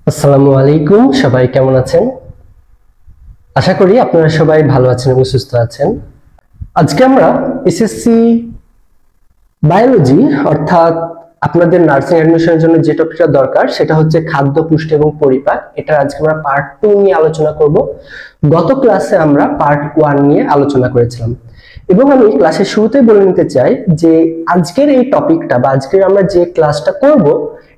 আসসালামু আলাইকুম, সবাই কেমন আছেন? আশা করি আপনারা সবাই ভালো আছেন এবং সুস্থ আছেন। আজকে আমরা এসএসসি বায়োলজি অর্থাৎ আপনাদের নার্সিং অ্যাডমিশনের জন্য যে টপিকটা দরকার সেটা হচ্ছে খাদ্য, পুষ্টি এবং পরিপাক। এটা আজকে আমরা পার্ট 2 নিয়ে আলোচনা করব। গত ক্লাসে আমরা পার্ট 1 নিয়ে আলোচনা করেছিলাম এবং আমি ক্লাসের শুরুতেই বলে নিতে চাই যে আজকের এই টপিকটা বা আজকের আমরা যে ক্লাসটা করব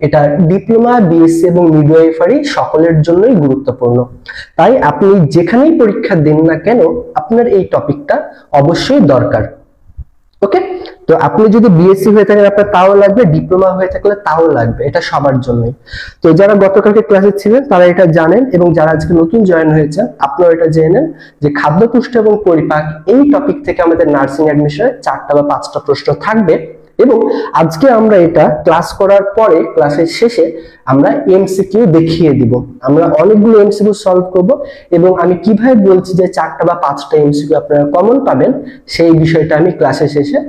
এটা ডিপ্লোমা, বিএসসি এবং মিডওয়াইফারি সকলের জন্যই গুরুত্বপূর্ণ। তাই আপনি যেখানেই পরীক্ষা দেন না কেন আপনার এই টপিকটা অবশ্যই দরকার। ওকে, তো আপনি যদি বিএসসি হয়ে থাকেন আপনার তাও লাগবে, ডিপ্লোমা হয়ে থাকলে তাও লাগবে, এটা সবার জন্যই। তো যারা গতকালকে ক্লাসে ছিলেন তারা এটা জানেন এবং যারা আজকে নতুন জয়েন হয়েছেন আপনারা এটা জেনে নেন যে খাদ্য, পুষ্টি এবং পরিপাক এই টপিক থেকে আমাদের নার্সিং অ্যাডমিশনে 4টা বা 5টা প্রশ্ন থাকবে এবং আজকে আমরা এটা ক্লাস করার পরে ক্লাসের শেষে আমরা এমসিকিউ দেখিয়ে দিব। আমরা অনেকগুলো এমসিকিউ সলভ করব এবং আমি কিভাবে বলছি যে 4টা বা 5টা এমসিকিউ আপনারা কমন পাবেন সেই বিষয়টা আমি ক্লাসের শেষে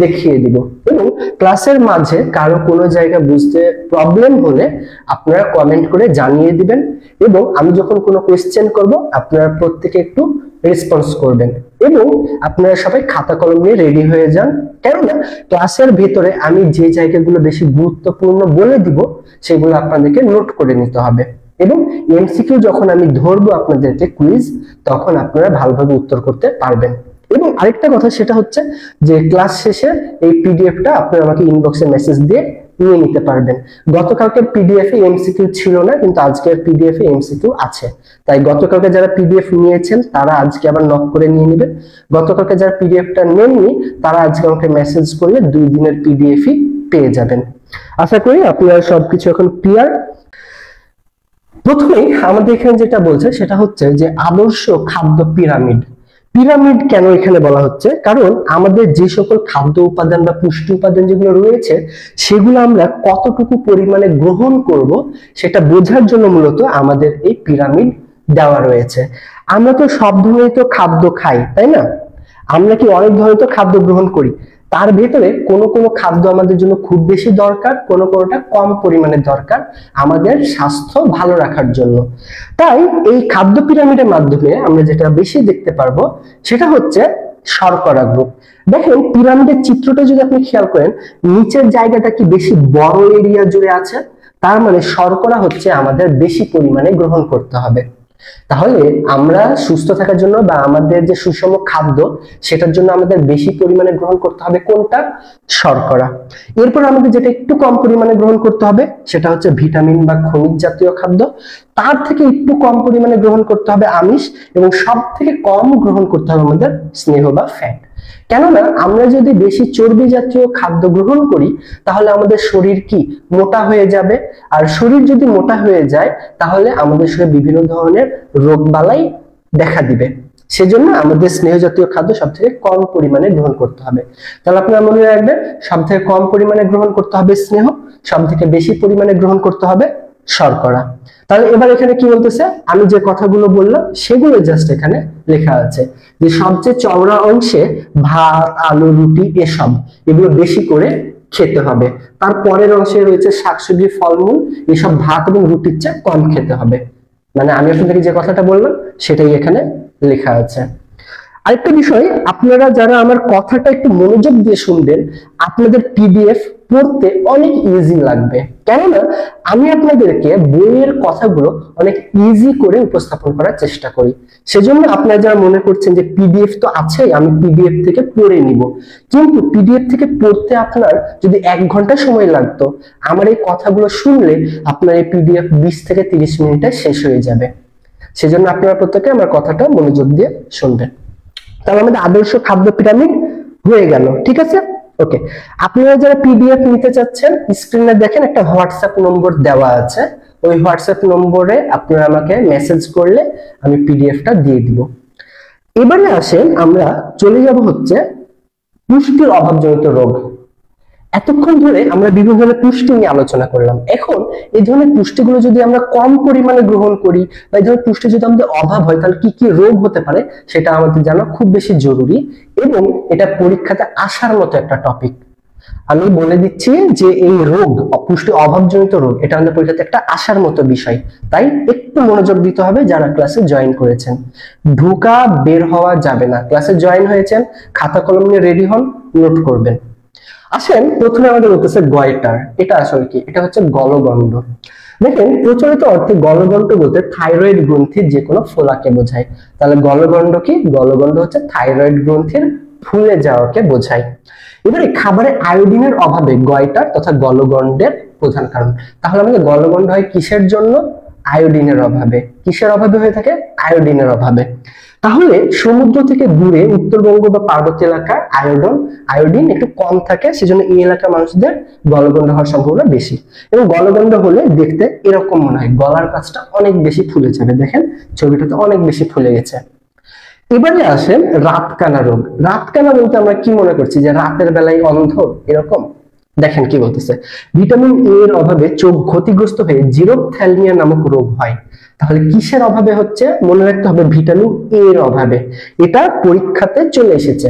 দেখিয়ে দিব। এবং ক্লাসের মাঝে কারো কোনো জায়গা বুঝতে প্রবলেম হলে আপনারা কমেন্ট করে জানিয়ে দিবেন এবং আমি যখন কোনো কোয়েশ্চেন করব আপনারা প্রত্যেকে একটু রেসপন্স করবেন এবং আপনারা সবাই খাতা কলম নিয়ে রেডি হয়ে যান, কেননা ক্লাসের ভিতরে আমি যে জায়গাগুলো বেশি গুরুত্বপূর্ণ বলে দিব সেগুলো আপনাদেরকে নোট করে নিতে হবে এবং এমসিকিউ যখন আমি ধরবো আপনাদেরকে কুইজ, তখন আপনারা ভালোভাবে উত্তর করতে পারবেন। এবং আরেকটা কথা সেটা হচ্ছে যে ক্লাস শেষে এই পিডিএফটা আপনারা আমাকে ইনবক্সে মেসেজ দিয়ে নিয়ে নিতে পারবেন। গতকালকের পিডিএফ এ এমসিকিউ ছিল না, কিন্তু আজকের পিডিএফ এ এমসিকিউ আছে। তাই গতকালকে যারা পিডিএফ নিয়েছেন তারা আজকে আবার নক করে নিয়ে নেবেন। গতকালকে যারা পিডিএফটা নেননি তারা আজকে আমাকে মেসেজ করলে 2 দিনের পিডিএফই পেয়ে যাবেন। আশা করি আপনারা সবকিছু এখন ক্লিয়ার। প্রথমেই আমাদের এখানে যেটা বলছে সেটা হচ্ছে যে আদর্শ খাদ্য পিরামিড। পিরামিড কেন এখানে বলা হচ্ছে? কারণ আমাদের যে সকল খাদ্য উপাদান বা পুষ্টি উপাদান যেগুলো রয়েছে সেগুলো আমরা কতটুকু পরিমাণে গ্রহণ করব সেটা বোঝার জন্য মূলত আমাদের এই পিরামিড দেওয়া রয়েছে। আমরা তো সব ধরনের তো খাদ্য খাই, তাই না? আমরা কি অনেক ধরনের তো খাদ্য গ্রহণ করি, তার ভেতরে কোনো কোনো খাদ্য আমাদের জন্য খুব বেশি দরকার, কোনো কোনোটা কম পরিমাণে দরকার আমাদের স্বাস্থ্য ভালো রাখার জন্য। তাই এই খাদ্য পিরামিডের মাধ্যমে আমরা যেটা বেশি দেখতে পারবো সেটা হচ্ছে শর্করা গ্রুপ। দেখেন পিরামিডের চিত্রটা যদি আপনি খেয়াল করেন, নিচের জায়গাটা কি বেশি বড় এরিয়া জুড়ে আছে, তার মানে শর্করা হচ্ছে আমাদের বেশি পরিমাণে গ্রহণ করতে হবে। তাহলে আমরা সুস্থ থাকার জন্য বা আমাদের যে সুষম খাদ্য সেটার জন্য আমাদের বেশি পরিমাণে গ্রহণ করতে হবে কোনটা? শর্করা। এরপর আমাদের যেটা একটু কম পরিমাণে গ্রহণ করতে হবে সেটা হচ্ছে ভিটামিন বা খনিজ জাতীয় খাদ্য। তার থেকে একটু কম পরিমাণে গ্রহণ করতে হবে আমিষ এবং সব থেকে কম গ্রহণ করতে হবে আমাদের স্নেহ বা ফ্যাট। কেননা আমরা যদি বেশি চর্বি জাতীয় খাদ্য গ্রহণ করি তাহলে আমাদের শরীর কি মোটা হয়ে যাবে, আর শরীর যদি মোটা হয়ে যায় তাহলে আমাদের শরীরে বিভিন্ন ধরনের রোগ বালাই দেখা দিবে। সেজন্য আমাদের স্নেহ জাতীয় খাদ্য সব থেকে কম পরিমাণে গ্রহণ করতে হবে। তাহলে আপনারা মনে রাখবেন, সব থেকে কম পরিমাণে গ্রহণ করতে হবে স্নেহ, সব থেকে বেশি পরিমাণে গ্রহণ করতে হবে শর্করা। তাহলে এবার এখানে কি বলতেছে, আমি যে কথাগুলো বললাম সেগুলো জাস্ট এখানে লেখা আছে যে সবচেয়ে চওড়া অংশে ভাত, আলু, রুটি এগুলো বেশি করে খেতে হবে। তার পরের অংশে রয়েছে শাকসবজি, ফলমূল, এসব ভাত এবং রুটির চেয়ে কম খেতে হবে। মানে আমি আপনাদেরকে যে কথাটা বললাম সেটাই এখানে লেখা আছে। আরেকটা বিষয়, আপনারা যারা আমার কথাটা একটু মনোযোগ দিয়ে শুনবেন আপনাদের পিডিএফ পড়তে অনেক ইজি লাগবে, কেননা আমি আপনাদেরকে বইয়ের কথাগুলো অনেক ইজি করে উপস্থাপন করার চেষ্টা করি। সেজন্য আপনারা যারা মনে করছেন যে পিডিএফ তো আছে আমি পিডিএফ থেকে পড়ে নিব, কিন্তু পিডিএফ থেকে পড়তে আপনার যদি 1 ঘন্টা সময় লাগতো, আমার এই কথাগুলো শুনলে আপনার এই পিডিএফ 20 থেকে 30 মিনিটে শেষ হয়ে যাবে। সেজন্য আপনারা প্রত্যেকে আমার কথাটা মনোযোগ দিয়ে শুনবেন। তাহলে আমাদের আদর্শ খাদ্য পিরামিড হয়ে গেল, ঠিক আছে? ওকে, আপনারা যারা পিডিএফ নিতে চাচ্ছেন স্ক্রিনে দেখেন একটা হোয়াটসঅ্যাপ নম্বর দেওয়া আছে, ওই হোয়াটসঅ্যাপ নম্বরে আপনারা আমাকে মেসেজ করলে আমি পিডিএফটা দিয়ে দিব। এবারে আসেন আমরা চলে যাব হচ্ছে পুষ্টির অভাবজনিত রোগ। এতক্ষণ ধরে আমরা বিভিন্ন ধরনের পুষ্টি নিয়ে আলোচনা করলাম। এখন এই ধরনের পুষ্টিগুলো যদি আমরা কম পরিমাণে গ্রহণ করি বা এই ধরনের পুষ্টি যদি আমাদের অভাব হয় তাহলে কি কি রোগ হতে পারে সেটা আমাদের জানা খুব বেশি জরুরি এবং এটা পরীক্ষাতে আসার মতো একটা টপিক। আমি বলে দিচ্ছি যে এই রোগ, পুষ্টি অভাবজনিত রোগ, এটা আমাদের পরীক্ষাতে একটা আসার মতো বিষয়, তাই একটু মনোযোগ দিতে হবে যারা ক্লাসে জয়েন করেছেন। ঢোকা বের হওয়া যাবে না। ক্লাসে জয়েন হয়েছেন, খাতা কলম নিয়ে রেডি হন, নোট করবেন। আসেন, প্রথমে আমাদের হচ্ছে গয়টার। এটা আসলে কি? এটা হচ্ছে গলগণ্ড। দেখেন, প্রচলিত অর্থে গলগণ্ড বলতে থাইরয়েড গ্রন্থির যে কোনো ফোলাকে বোঝায়। তাহলে গলগণ্ড কি? গলগণ্ড হচ্ছে থাইরয়েড গ্রন্থির ফুলে যাওয়াকে বোঝায়। এবারে খাবারে আয়োডিনের অভাবে গয়টার তথা গলগণ্ডের প্রধান কারণ। তাহলে আমাদের গলগণ্ড হয় কিসের জন্য? আয়োডিনের অভাবে। কিসের অভাবে হয়ে থাকে? আয়োডিনের অভাবে। তাহলে সমুদ্র থেকে দূরে উত্তরবঙ্গ বা পার্বত্য এলাকার আয়োডিন একটু কম থাকে, সেজন্য এই এলাকার মানুষদের গলগণ্ড হওয়ার সম্ভাবনা বেশি। এবং গলগণ্ড হলে দেখতে এরকম মনে হয়, গলার কাছটা অনেক বেশি ফুলে যাবে। দেখেন ছবিটাতে অনেক বেশি ফুলে গেছে। এবারে আসেন রাতকানা রোগ। রাতকানা বলতে আমরা কি মনে করছি? যে রাতের বেলায় অন্ধ, এরকম? দেখেন কি বলতেছে, ভিটামিন এ এর অভাবে চোখ ক্ষতিগ্রস্ত হয়ে জিরোপথ্যালমিয়া নামক রোগ হয়। তাহলে কিসের অভাবে হচ্ছে? মনে রাখতে হবে ভিটামিন এ এর অভাবে। এটা পরীক্ষাতে চলে এসেছে।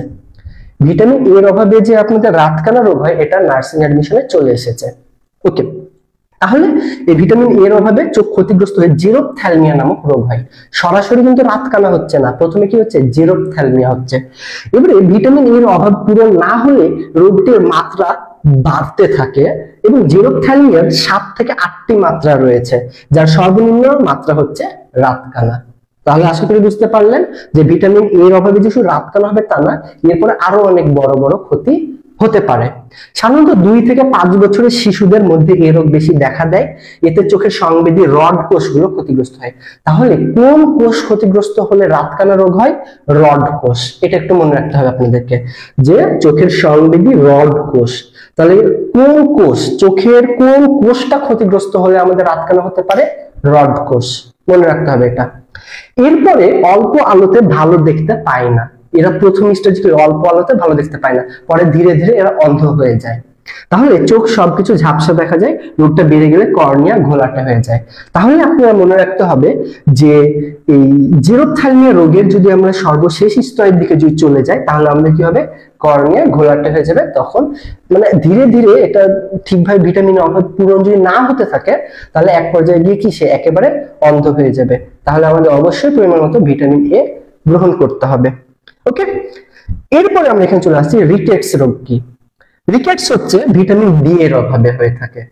ভিটামিন এ এর অভাবে যে আপনাদের রাতকানা রোগ হয়, এটা নার্সিং অ্যাডমিশনে চলে এসেছে। ওকে, তাহলে এই ভিটামিন এ এর অভাবে চোখ ক্ষতিগ্রস্ত হয়ে জিরোপথ্যালমিয়া নামক রোগ হয়। সরাসরি কিন্তু রাতকানা হচ্ছে না, প্রথমে কি হচ্ছে? জিরোপথ্যালমিয়া হচ্ছে। এবারে ভিটামিন এ এর অভাব পূরণ না হলে রোগটির মাত্রা বাড়তে থাকে এবং জিরোপথ্যালমিয়ার 7 থেকে 8টি মাত্রা রয়েছে, যার সর্বনিম্ন মাত্রা হচ্ছে রাতকানা। তাহলে আশা করি বুঝতে পারলেন যে ভিটামিন এ এর অভাবে যে শুধু রাতকানা হবে তা না, এরপরে আরো অনেক বড় বড় ক্ষতি হতে পারে। সাধারণত 2 থেকে 5 বছরের শিশুদের মধ্যে এই রোগ বেশি দেখা দেয়। এতে চোখের সংবেদী রড কোষগুলো ক্ষতিগ্রস্ত হয়। তাহলে কোন কোষ ক্ষতিগ্রস্ত হলে রাতকানা রোগ হয়? রড কোষ। এটা একটু মনে রাখতে হবে আপনাদেরকে, যে চোখের সংবেদী রড কোষ। তাহলে কোন কোষ, চোখের কোন কোষটা ক্ষতিগ্রস্ত হলে আমাদের রাতকানা হতে পারে? রড কোষ। মনে রাখতে হবে এটা। এরপরে অল্প আলোতে ভালো দেখতে পায় না। এরা প্রথম স্টেজ অল্প আলোতে ভালো দেখতে পায় না, পরে ধীরে ধীরে এরা অন্ধ হয়ে যায়। তাহলে চোখ সবকিছু ঝাপসা দেখা যায়, রোগটা বেড়ে গেলে কর্নিয়া ঘোলাটে হয়ে যায়। তাহলে আপনারা মনে রাখতে হবে যে এই জিরোপথ্যালমিয়া রোগের যদি আমরা সর্বশেষ স্তরের দিকে যদি চলে যাই, তাহলে আমাদের কি হবে? কর্নিয়া ঘোলাটে হয়ে যাবে। তখন মানে ধীরে ধীরে এটা ঠিকভাবে ভিটামিন অভাব পূরণ যদি না হতে থাকে, তাহলে এক পর্যায়ে গিয়ে কি সে একেবারে অন্ধ হয়ে যাবে। তাহলে আমাদের অবশ্যই পরিমাণ মতো ভিটামিন এ গ্রহণ করতে হবে। ওকে, এরপরে আমরা এখানে চলে আসছি রিকেটস রোগ কি? রিকেটস হচ্ছে ভিটামিন ডি এর অভাবে হয়ে থাকে।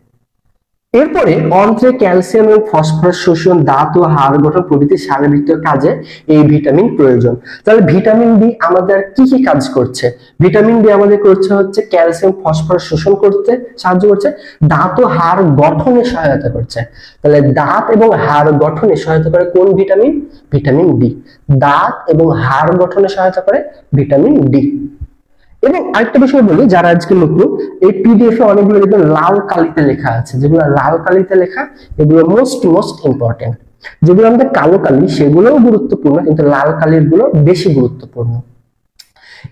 এরপরে অন্ত্রে ক্যালসিয়াম এবং ফসফরাস শোষণ, দাঁত ও হাড় গঠন প্রভৃতি শারীরবৃত্তীয় কাজে এই ভিটামিন প্রয়োজন। তাহলে ভিটামিন ডি আমাদের কি কি কাজ করছে? ভিটামিন ডি আমাদের করছে হচ্ছে ক্যালসিয়াম ফসফরাস শোষণ করতে সাহায্য করছে, দাঁত ও হাড় গঠনে সহায়তা করছে। তাহলে দাঁত এবং হাড় গঠনে সহায়তা করে কোন ভিটামিন? Vitamin D. দাঁত এবং হাড় গঠনে সহায়তা করে ভিটামিন ডি। এবং আরেকটা বিষয় বলি, যারা আজকে নতুন, এই পিডিএফ এ অনেকগুলো দেখবেন লাল কালিতে লেখা আছে। যেগুলো লাল কালিতে লেখা এগুলো মোস্ট ইম্পর্টেন্ট। যেগুলো আমাদের কালো কালি সেগুলোও গুরুত্বপূর্ণ, কিন্তু লাল কালির গুলো বেশি গুরুত্বপূর্ণ।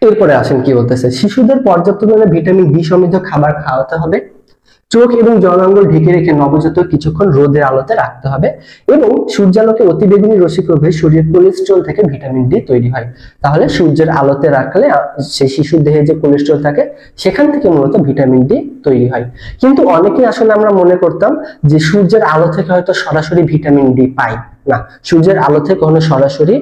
এরপরে আসেন কি বলতেছে, শিশুদের পর্যাপ্ত পরিমাণে ভিটামিন ডি সমৃদ্ধ খাবার খাওয়াতে হবে। চোখ এবং জলাঙ্গল ঢেকে রেখে নবজাতক কিছুক্ষণ রোদের আলোতে রাখতে হবে। এবং সূর্যালোকে অতিবেগুনি রশ্মি প্রবাহে শরীরের কোলেস্টেরল থেকে ভিটামিন ডি তৈরি হয়। তাহলে সূর্যের আলোতে রাখলে সেই শিশুর দেহে যে কোলেস্টেরল থাকে সেখান থেকে মূলত ভিটামিন ডি তৈরি হয়। কিন্তু অনেকেই আসলে আমরা মনে করতাম যে সূর্যের আলো থেকে হয়তো সরাসরি ভিটামিন ডি পাই। না, সূর্যের আলো থেকে কখনো সরাসরি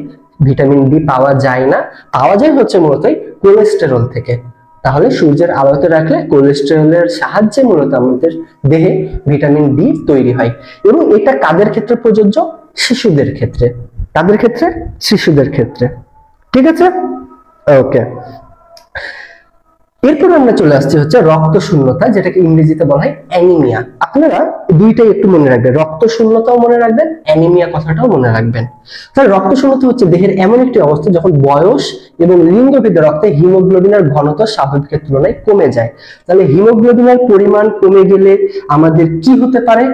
ভিটামিন ডি পাওয়া যায় না, পাওয়া যায় হচ্ছে মূলত কোলেস্টেরল থেকে। তাহলে সূর্যের আলোতে রাখলে কোলেস্টেরলের সাহায্যে মূলত আমাদের দেহে ভিটামিন ডি তৈরি হয়। এবং এটা কাদের ক্ষেত্রে প্রযোজ্য? শিশুদের ক্ষেত্রে। কাদের ক্ষেত্রে? শিশুদের ক্ষেত্রে। ঠিক আছে, ওকে। এরপর আমরা চলে আসছি হচ্ছে রক্ত শূন্যতা, যেটাকে ইংরেজিতে বলা হয় অ্যানিমিয়া। আপনারা দুইটাই একটু মনে রাখবেন, রক্ত শূন্যতাও মনে রাখবেন, অ্যানিমিয়া কথাটাও মনে রাখবেন। তাহলে রক্ত শূন্যতা হচ্ছে দেহের এমন একটি অবস্থা যখন বয়স এবং লিঙ্গভেদে রক্তে হিমোগ্লোবিনের ঘনত্ব স্বাভাবিকের তুলনায় কমে যায়। তাহলে হিমোগ্লোবিনের পরিমাণ কমে গেলে আমাদের কি হতে পারে?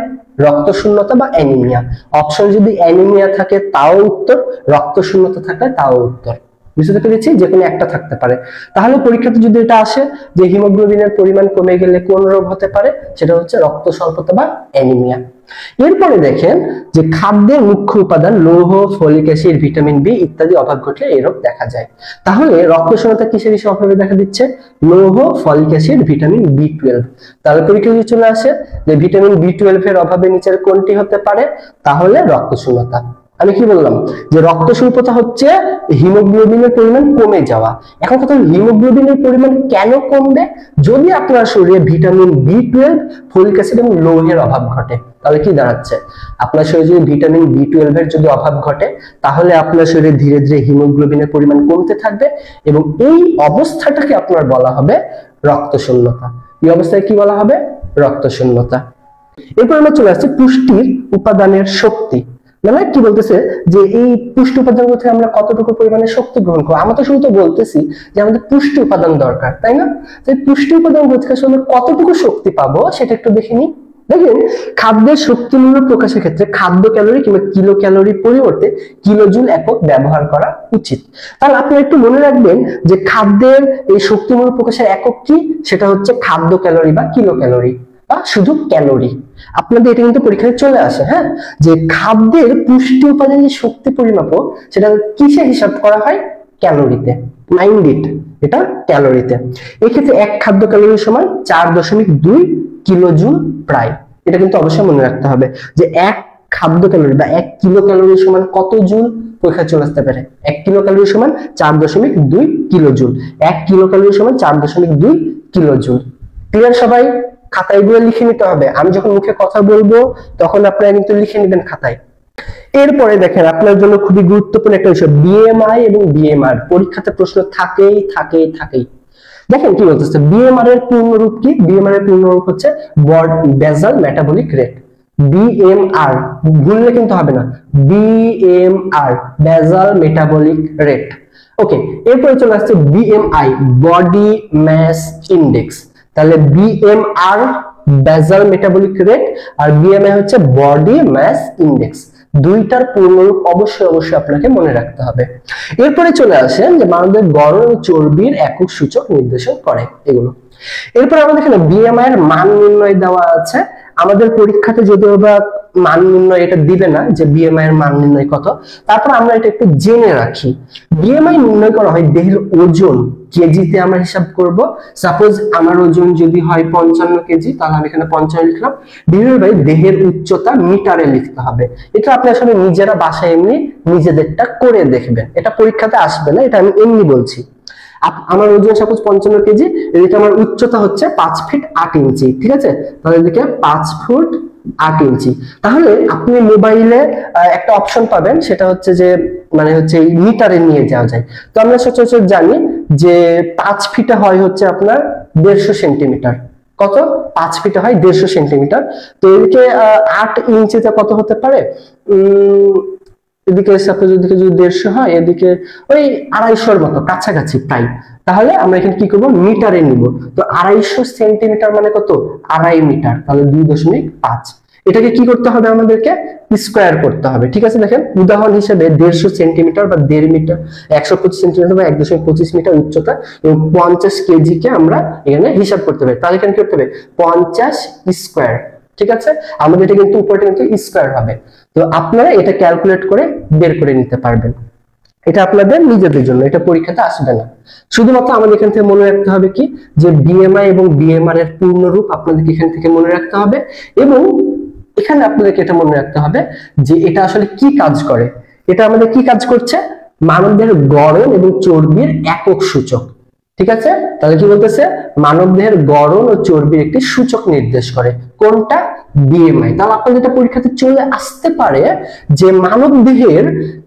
রক্ত শূন্যতা বা অ্যানিমিয়া। অপশন যদি অ্যানিমিয়া থাকে তাও উত্তর, রক্ত শূন্যতা থাকলে তাও উত্তর। বুঝতে পেরেছি, যে কোনো একটা থাকতে পারে। তাহলে পরীক্ষাতে যদি এটা আসে যে হিমোগ্লোবিনের পরিমাণ কমে গেলে কোন রোগ হতে পারে, সেটা হচ্ছে রক্ত স্বল্পতা বা অ্যানিমিয়া। এরপরে দেখেন যে খাদ্যের মুখ্য উপাদান লৌহ, ফলিক অ্যাসিড, ভিটামিন বি ইত্যাদি অভাব ঘটলে এই রোগ দেখা যায়। তাহলে রক্ত শূন্যতা কিসের কিসের অভাবে দেখা দিচ্ছে? লৌহ, ফলিক অ্যাসিড, ভিটামিন বি12। তাহলে পরীক্ষা যদি চলে আসে যে ভিটামিন বি12 এর অভাবে নিচের কোনটি হতে পারে, তাহলে রক্ত শূন্যতা। আমি কি বললাম যে রক্ত স্বল্পতা হচ্ছে হিমোগ্লোবিনের পরিমাণ কমে যাওয়া। এখন কথা, হিমোগ্লোবিনের পরিমাণ কেন কমবে? যদি আপনার শরীরে ভিটামিন বি12, ফলিক অ্যাসিড এবং লৌহের অভাব ঘটে, তাহলে কি দাঁড়াচ্ছে? আপনার শরীরে যদি ভিটামিন বি12 এর যদি অভাব ঘটে, তাহলে আপনার শরীরে ধীরে ধীরে হিমোগ্লোবিনের পরিমাণ কমতে থাকবে এবং এই অবস্থাটাকে আপনার বলা হবে রক্ত শূন্যতা। এই অবস্থায় কি বলা হবে? রক্ত শূন্যতা। এরপর আমরা চলে আসছি পুষ্টির উপাদানের শক্তি। মানে কি বলতেছে যে এই পুষ্টি উপাদানগুলো থেকে আমরা কতটুকু পরিমাণে শক্তি গ্রহণ করবো। আমরা তো শুরু তো বলতেছি যে আমাদের পুষ্টি উপাদান দরকার, তাই না? যে পুষ্টি উপাদানগুলো থেকে আসলে কতটুকু শক্তি পাবো সেটা একটু দেখে নিই। দেখেন, খাদ্যের শক্তিমূল্য প্রকাশের ক্ষেত্রে খাদ্য ক্যালোরি কিংবা কিলো ক্যালোরির পরিবর্তে কিলোজুল একক ব্যবহার করা উচিত। তাহলে আপনি একটু মনে রাখবেন যে খাদ্যের এই শক্তিমূল্য প্রকাশের একক কি, সেটা হচ্ছে খাদ্য ক্যালোরি বা কিলো ক্যালোরি বা শুধু ক্যালোরি। আপনাদের এটা কিন্তু পরীক্ষায় চলে আসে, হ্যাঁ, যে খাদ্যের পুষ্টি উপাদান যে শক্তি পরিমাপক সেটা কিসে হিসাব করা হয়? ক্যালোরিতে। মাইন্ড ইট, এটা ক্যালোরিতে। এক্ষেত্রে এক খাদ্য ক্যালোরি সমান 4.2 কিলোজুল প্রায়। এটা কিন্তু অবশ্যই মনে রাখতে হবে যে এক খাদ্য ক্যালোরি বা 1 কিলো ক্যালোরি সমান কত জুল? পরীক্ষায় চলে আসতে পারে 1 কিলো ক্যালোরি সমান 4.2 কিলোজুল। 1 কিলো ক্যালোরি সমান 4.2 কিলোজুল। ক্লিয়ার সবাই? খাতায় গুলো লিখে নিতে হবে। আমি যখন মুখে কথা বলবো তখন আপনারা কিন্তু লিখে নেবেন খাতায়। এরপরে দেখেন আপনার জন্য খুবই গুরুত্বপূর্ণ একটা বিষয়, বিএমআই এবং বিএমআর। পরীক্ষাতে প্রশ্ন থাকেই। দেখেন কি বলতেছে, বিএমআর এর পূর্ণরূপ কি? বিএমআর এর পূর্ণরূপ হচ্ছে বেসাল মেটাবলিক রেট। বিএমআর ভুললে কিন্তু হবে না, বিএমআর বেসাল মেটাবলিক রেট। ওকে, এরপরে চলে আসছে বিএমআই, বডি মাস ইন্ডেক্স। তাহলে বিএমআর বেসাল মেটাবলিক রেট আর বিএমআই হচ্ছে বডি মাস ইন্ডেক্স। দুইটার পূর্ণরূপ অবশ্যই আপনাকে মনে রাখতে হবে। এরপরে চলে আসেন যে মানবদের গড় ও চর্বির একক সূচক নির্দেশন করে এগুলো। এরপর আমাদের এখানে বিএমআই এর মান নির্ণয় দেওয়া আছে। আমাদের পরীক্ষাতে যদিও বা মান নির্ণয় এটা দিবে না যে বিএমআই এর মান নির্ণয় কত, তারপর আমরা এটা একটু জেনে রাখি। বিএমআই নির্ণয় করা হয় দেহের ওজন কেজিতে আমরা হিসাব করব। সাপোজ আমার ওজন যদি হয় 55 কেজি, তাহলে আমি এখানে 55 লিখলাম। ডিভাইড বাই দেহের উচ্চতা মিটারে লিখতে হবে। এটা আপনি আসলে নিজেরা বাসায় এমনি নিজেদেরটা করে দেখবেন, এটা পরীক্ষাতে আসবে না, এটা আমি এমনি বলছি। আমার ওজন সাপোজ 55 কেজি, এদিকে আমার উচ্চতা হচ্ছে 5 ফিট 8 ইঞ্চি, ঠিক আছে? তাহলে এদিকে 5 ফুট 8 ইঞ্চি। তাহলে আপনি মোবাইলে একটা অপশন পাবেন, সেটা হচ্ছে যে মানে হচ্ছে মিটারে নিয়ে যাওয়া যায়। তো আমরা সচরাচর জানি যে 5 ফিটে হয় হচ্ছে আপনার 150 সেন্টিমিটার। কত? 5 ফিটে হয় 150 সেন্টিমিটার। তো এদিকে 8 ইঞ্চিতে কত হতে পারে? এদিকে সাপোজ এদিকে যদি 150 হয়, এদিকে ওই 250 মতো কাছাকাছি প্রায়। তাহলে আমরা এখানে কি করব? মিটারে নিব। তো 250 সেন্টিমিটার মানে কত? 2.5 মিটার। তাহলে 2.5। এটাকে কি করতে হবে? আমাদেরকে স্কয়ার করতে হবে, ঠিক আছে? দেখেন উদাহরণ হিসেবে 150 সেন্টিমিটার বা 1.5 মিটার, 125 সেন্টিমিটার বা 1.25 মিটার উচ্চতা এবং 50 কেজি কে আমরা এখানে হিসাব করতে হবে। তাহলে এখানে কি করতে হবে? 50 স্কয়ার, ঠিক আছে? আমাদের এটা কিন্তু উপরটা কিন্তু স্কয়ার হবে। তো আপনারা এটা ক্যালকুলেট করে বের করে নিতে পারবেন। এটা আপনাদের নিজেদের জন্য, এটা পরীক্ষাতে আসবে না। শুধুমাত্র আমাদের এখান থেকে মনে রাখতে হবে কি, যে বিএমআই এবং বিএমআর এর পূর্ণরূপ আপনাদেরকে এখান থেকে মনে রাখতে হবে এবং এখানে আপনাদেরকে এটা মনে রাখতে হবে যে এটা আসলে কি কাজ করে। এটা আমাদের কি কাজ করছে? মানবদেহের গড়ন এবং চর্বির একক সূচক, ঠিক আছে? তাহলে কি বলতেছে? মানবদেহের গড়ন ও চর্বির একটি সূচক নির্দেশ করে। কোনটা? বিএমআই। তাহলে আপনাদের এটা পরীক্ষাতে চলে আসতে পারে যে মানবদেহের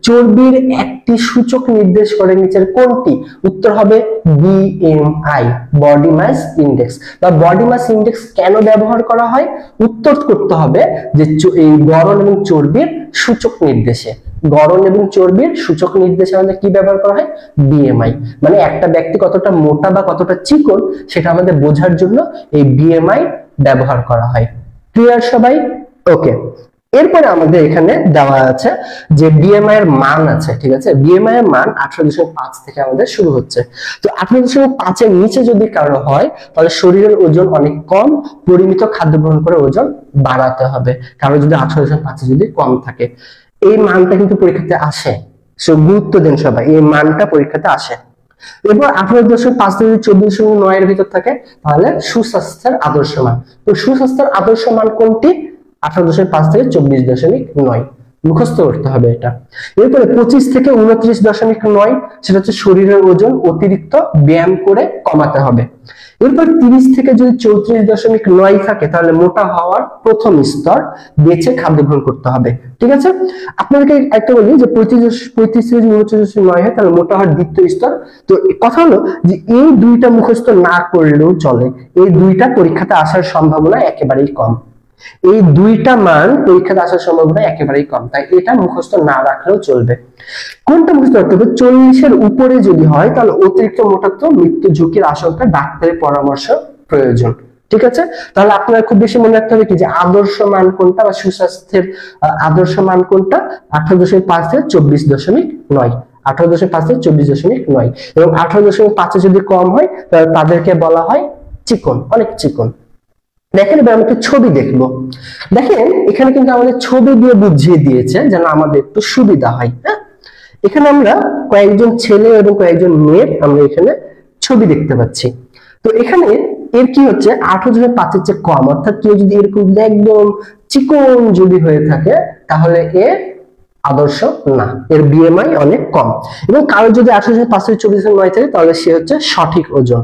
চর্বির একটি সূচক নির্দেশ করে নিচের কোনটি? উত্তর হবে বিএমআই, বডি মাস ইন্ডেক্স। বা বডি মাস ইন্ডেক্স কেন ব্যবহার করা হয়? উত্তর করতে হবে যে এই গড়ন এবং চর্বির সূচক নির্দেশে। গড়ন এবং চর্বির সূচক নির্দেশে আমাদের কি ব্যবহার করা হয়? বিএমআই। মানে একটা ব্যক্তি কতটা মোটা বা কতটা চিকন সেটা আমাদের বোঝার জন্য এই বিএমআই ব্যবহার করা হয়। ক্লিয়ার সবাই? ওকে, এরপরে আমাদের এখানে দেওয়া আছে যে বিএমআই এর মান আছে, ঠিক আছে। বিএমআই এর মান 18.5 থেকে আমাদের শুরু হচ্ছে। তো 18.5 এর নিচে যদি কারো হয় তাহলে শরীরের ওজন অনেক কম, পরিমিত খাদ্য গ্রহণ করে ওজন বাড়াতে হবে। কারো যদি 18.5 যদি কম থাকে, এই মানটা কিন্তু পরীক্ষাতে আসে, সো গুরুত্ব দেন সবাই, এই মানটা পরীক্ষাতে আসে। এরপর 18.5 থেকে 24.9 এর ভিতর থাকে তাহলে সুস্বাস্থ্যের আদর্শ মান। তো সুস্বাস্থ্যের আদর্শ মান কোনটি? 18.5 থেকে 24.9 মুখস্থ করতে হবে এটা। এরপরে 25 থেকে 29.9 সেটা হচ্ছে শরীরের ওজন অতিরিক্ত ব্যায়াম করে কমাতে হবে। এরপর 30 থেকে যদি 34.9 থাকে তাহলে মোটা হওয়ার প্রথম স্তর, বেঁচে খাদ্য গ্রহণ করতে হবে, ঠিক আছে। আপনাদেরকে একটা বলি যে 35 থেকে 29.9 হয় তাহলে মোটা হওয়ার দ্বিতীয় স্তর। তো কথা হলো যে এই দুইটা মুখস্থ না করলেও চলে, এই দুইটা পরীক্ষাতে আসার সম্ভাবনা একেবারেই কম। এই দুইটা মান পরীক্ষাতে আসার সম্ভাবনা একেবারেই কম, তাই এটা মুখস্থ না রাখলেও চলবে। কোনটা মুখস্থ রাখতে হবে? 40 এর উপরে যদি হয় তাহলে অতিরিক্ত মোটাত্ব, মৃত্যু ঝুঁকির আশঙ্কা, ডাক্তারের পরামর্শ প্রয়োজন, ঠিক আছে। তাহলে আপনারা খুব বেশি মনে রাখতে হবে কি যে আদর্শ মান কোনটা বা সুস্বাস্থ্যের আদর্শ মান কোনটা? 18.5 থেকে 24.9, 18.5 থেকে 24.9, এবং 18.5 যদি কম হয় তাহলে তাদেরকে বলা হয় চিকন, অনেক চিকন। দেখেন এবার আমরা একটা ছবি দেখবো। দেখেন এখানে কিন্তু আমাদের ছবি দিয়ে বুঝিয়ে দিয়েছে যেন আমাদের একটু সুবিধা হয়। হ্যাঁ, এখানে আমরা কয়েকজন ছেলে এবং কয়েকজন মেয়ের আমরা এখানে ছবি দেখতে পাচ্ছি। তো এখানে এর কি হচ্ছে 18.5 এর চেয়ে কম, অর্থাৎ কেউ যদি এরকম একদম চিকন যদি হয়ে থাকে তাহলে এর আদর্শ না, এর বিএমআই অনেক কম। এবং কারো যদি 18.5 থেকে 24.9 থাকে তাহলে সে হচ্ছে সঠিক ওজন।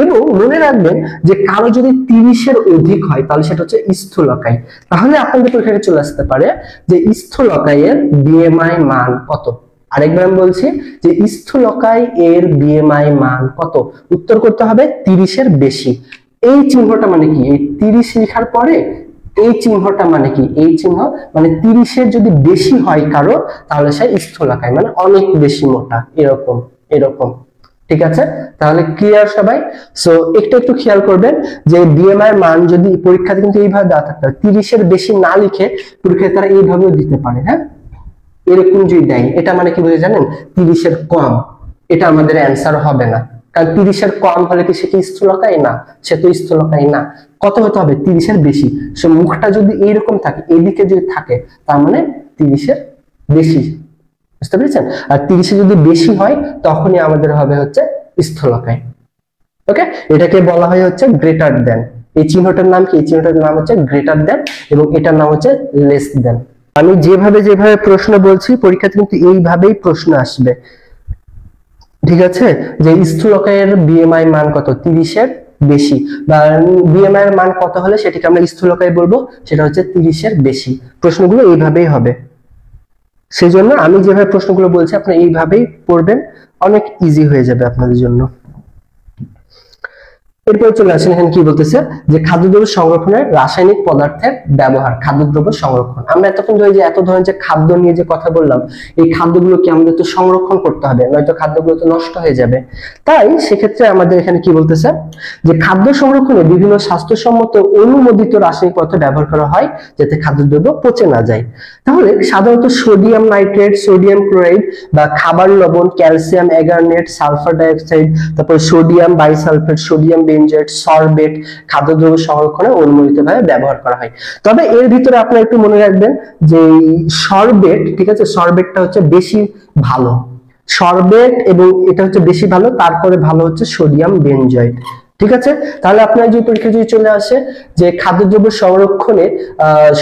এবং মনে রাখবেন যে কারো যদি 30 এর অধিক হয় তাহলে সেটা হচ্ছে স্থূলকায়। তাহলে আপনাদের পরীক্ষায় চলে আসতে পারে যে স্থূলকায়ের বিএমআই মান কত। আরেকবার আমি বলছি যে স্থূলকায় এর বিএমআই মান কত, উত্তর করতে হবে 30 এর বেশি। এই চিহ্নটা মানে কি? এই 30 লেখার পরে এই চিহ্নটা মানে কি? এই চিহ্ন মানে 30 এর যদি বেশি হয় কারো তাহলে সে স্থূলকায়, মানে অনেক বেশি মোটা, এরকম এরকম, ঠিক আছে। তাহলে ক্লিয়ার সবাই? সো একটু একটু খেয়াল করবেন যে বিএমআই এর মান যদি পরীক্ষাতে কিন্তু এইভাবে দেওয়া থাকতে হয়, 30 এর বেশি না লিখে পরীক্ষায় তারা এইভাবেও দিতে পারে। হ্যাঁ, এরকম যদি দেয় এটা মানে কি বুঝে জানেন? 30 এর কম, এটা আমাদের অ্যান্সার হবে না, কারণ 30 এর কম হলে কি সে কি স্থূলকায় না? সে তো স্থূলকায় না। কত হতে হবে? 30 এর বেশি। সে মুখটা যদি এইরকম থাকে, এদিকে যদি থাকে, তার মানে 30 এর বেশি, বুঝতে পেরেছেন? আর 30 এর যদি বেশি হয় তখনই আমাদের হবে হচ্ছে স্থূলকায়। ওকে, এটাকে বলা হয় হচ্ছে গ্রেটার দেন। এই চিহ্নটার নাম কি? এই চিহ্নটার নাম হচ্ছে গ্রেটার দেন এবং এটার নাম হচ্ছে লেস দেন। আমি যেভাবে যেভাবে প্রশ্ন বলছি পরীক্ষাতে কিন্তু এইভাবেই প্রশ্ন আসবে, ঠিক আছে। যে স্থূলকায়ের বিএমআই মান কত? 30 এর বেশি, বা বিএমআই এর মান কত হলে সেটাকে আমরা স্থূলকায় বলবো? সেটা হচ্ছে 30 এর বেশি। প্রশ্নগুলো এইভাবেই হবে, সেজন্য আমি যেভাবে প্রশ্নগুলো বলছি আপনি এইভাবেই পড়বেন, অনেক ইজি হয়ে যাবে আপনাদের জন্য। এরপরে চলে আসেন, এখানে কি বলতেছে যে খাদ্যদ্রব্য সংরক্ষণের রাসায়নিক পদার্থের ব্যবহার। খাদ্যদ্রব্য সংরক্ষণ, আমরা এতক্ষণ ধরে যে এত ধরনের যে খাদ্য নিয়ে যে কথা বললাম, এই খাদ্যগুলোকে আমাদের তো সংরক্ষণ করতে হবে, নয়তো খাদ্যগুলো তো নষ্ট হয়ে যাবে। তাই সেক্ষেত্রে আমাদের এখানে কি বলতেছে যে খাদ্য সংরক্ষণে বিভিন্ন স্বাস্থ্যসম্মত অনুমোদিত রাসায়নিক পদার্থ ব্যবহার করা হয় যাতে খাদ্যদ্রব্য পচে না যায়। তাহলে সাধারণত সোডিয়াম নাইট্রেট, সোডিয়াম ক্লোরাইড বা খাবার লবণ, ক্যালসিয়াম অ্যাগারনেট, সালফার ডাইঅক্সাইড, তারপর sodium bisulphate, sodium benzoate, sorbate খাদ্যদ্রব্য সংরক্ষণে অনুমোদিতভাবে ব্যবহার করা হয়। তবে এর ভিতরে আপনারা একটু মনে রাখবেন যে সরবেট, ঠিক আছে, সরবেটটা হচ্ছে বেশি ভালো, সরবেট এবং এটা হচ্ছে বেশি ভালো, তারপরে ভালো হচ্ছে সোডিয়াম বেনজয়েট, ঠিক আছে। তাহলে আপনার যে পরীক্ষা যদি চলে আসে যে খাদ্যদ্রব্য সংরক্ষণে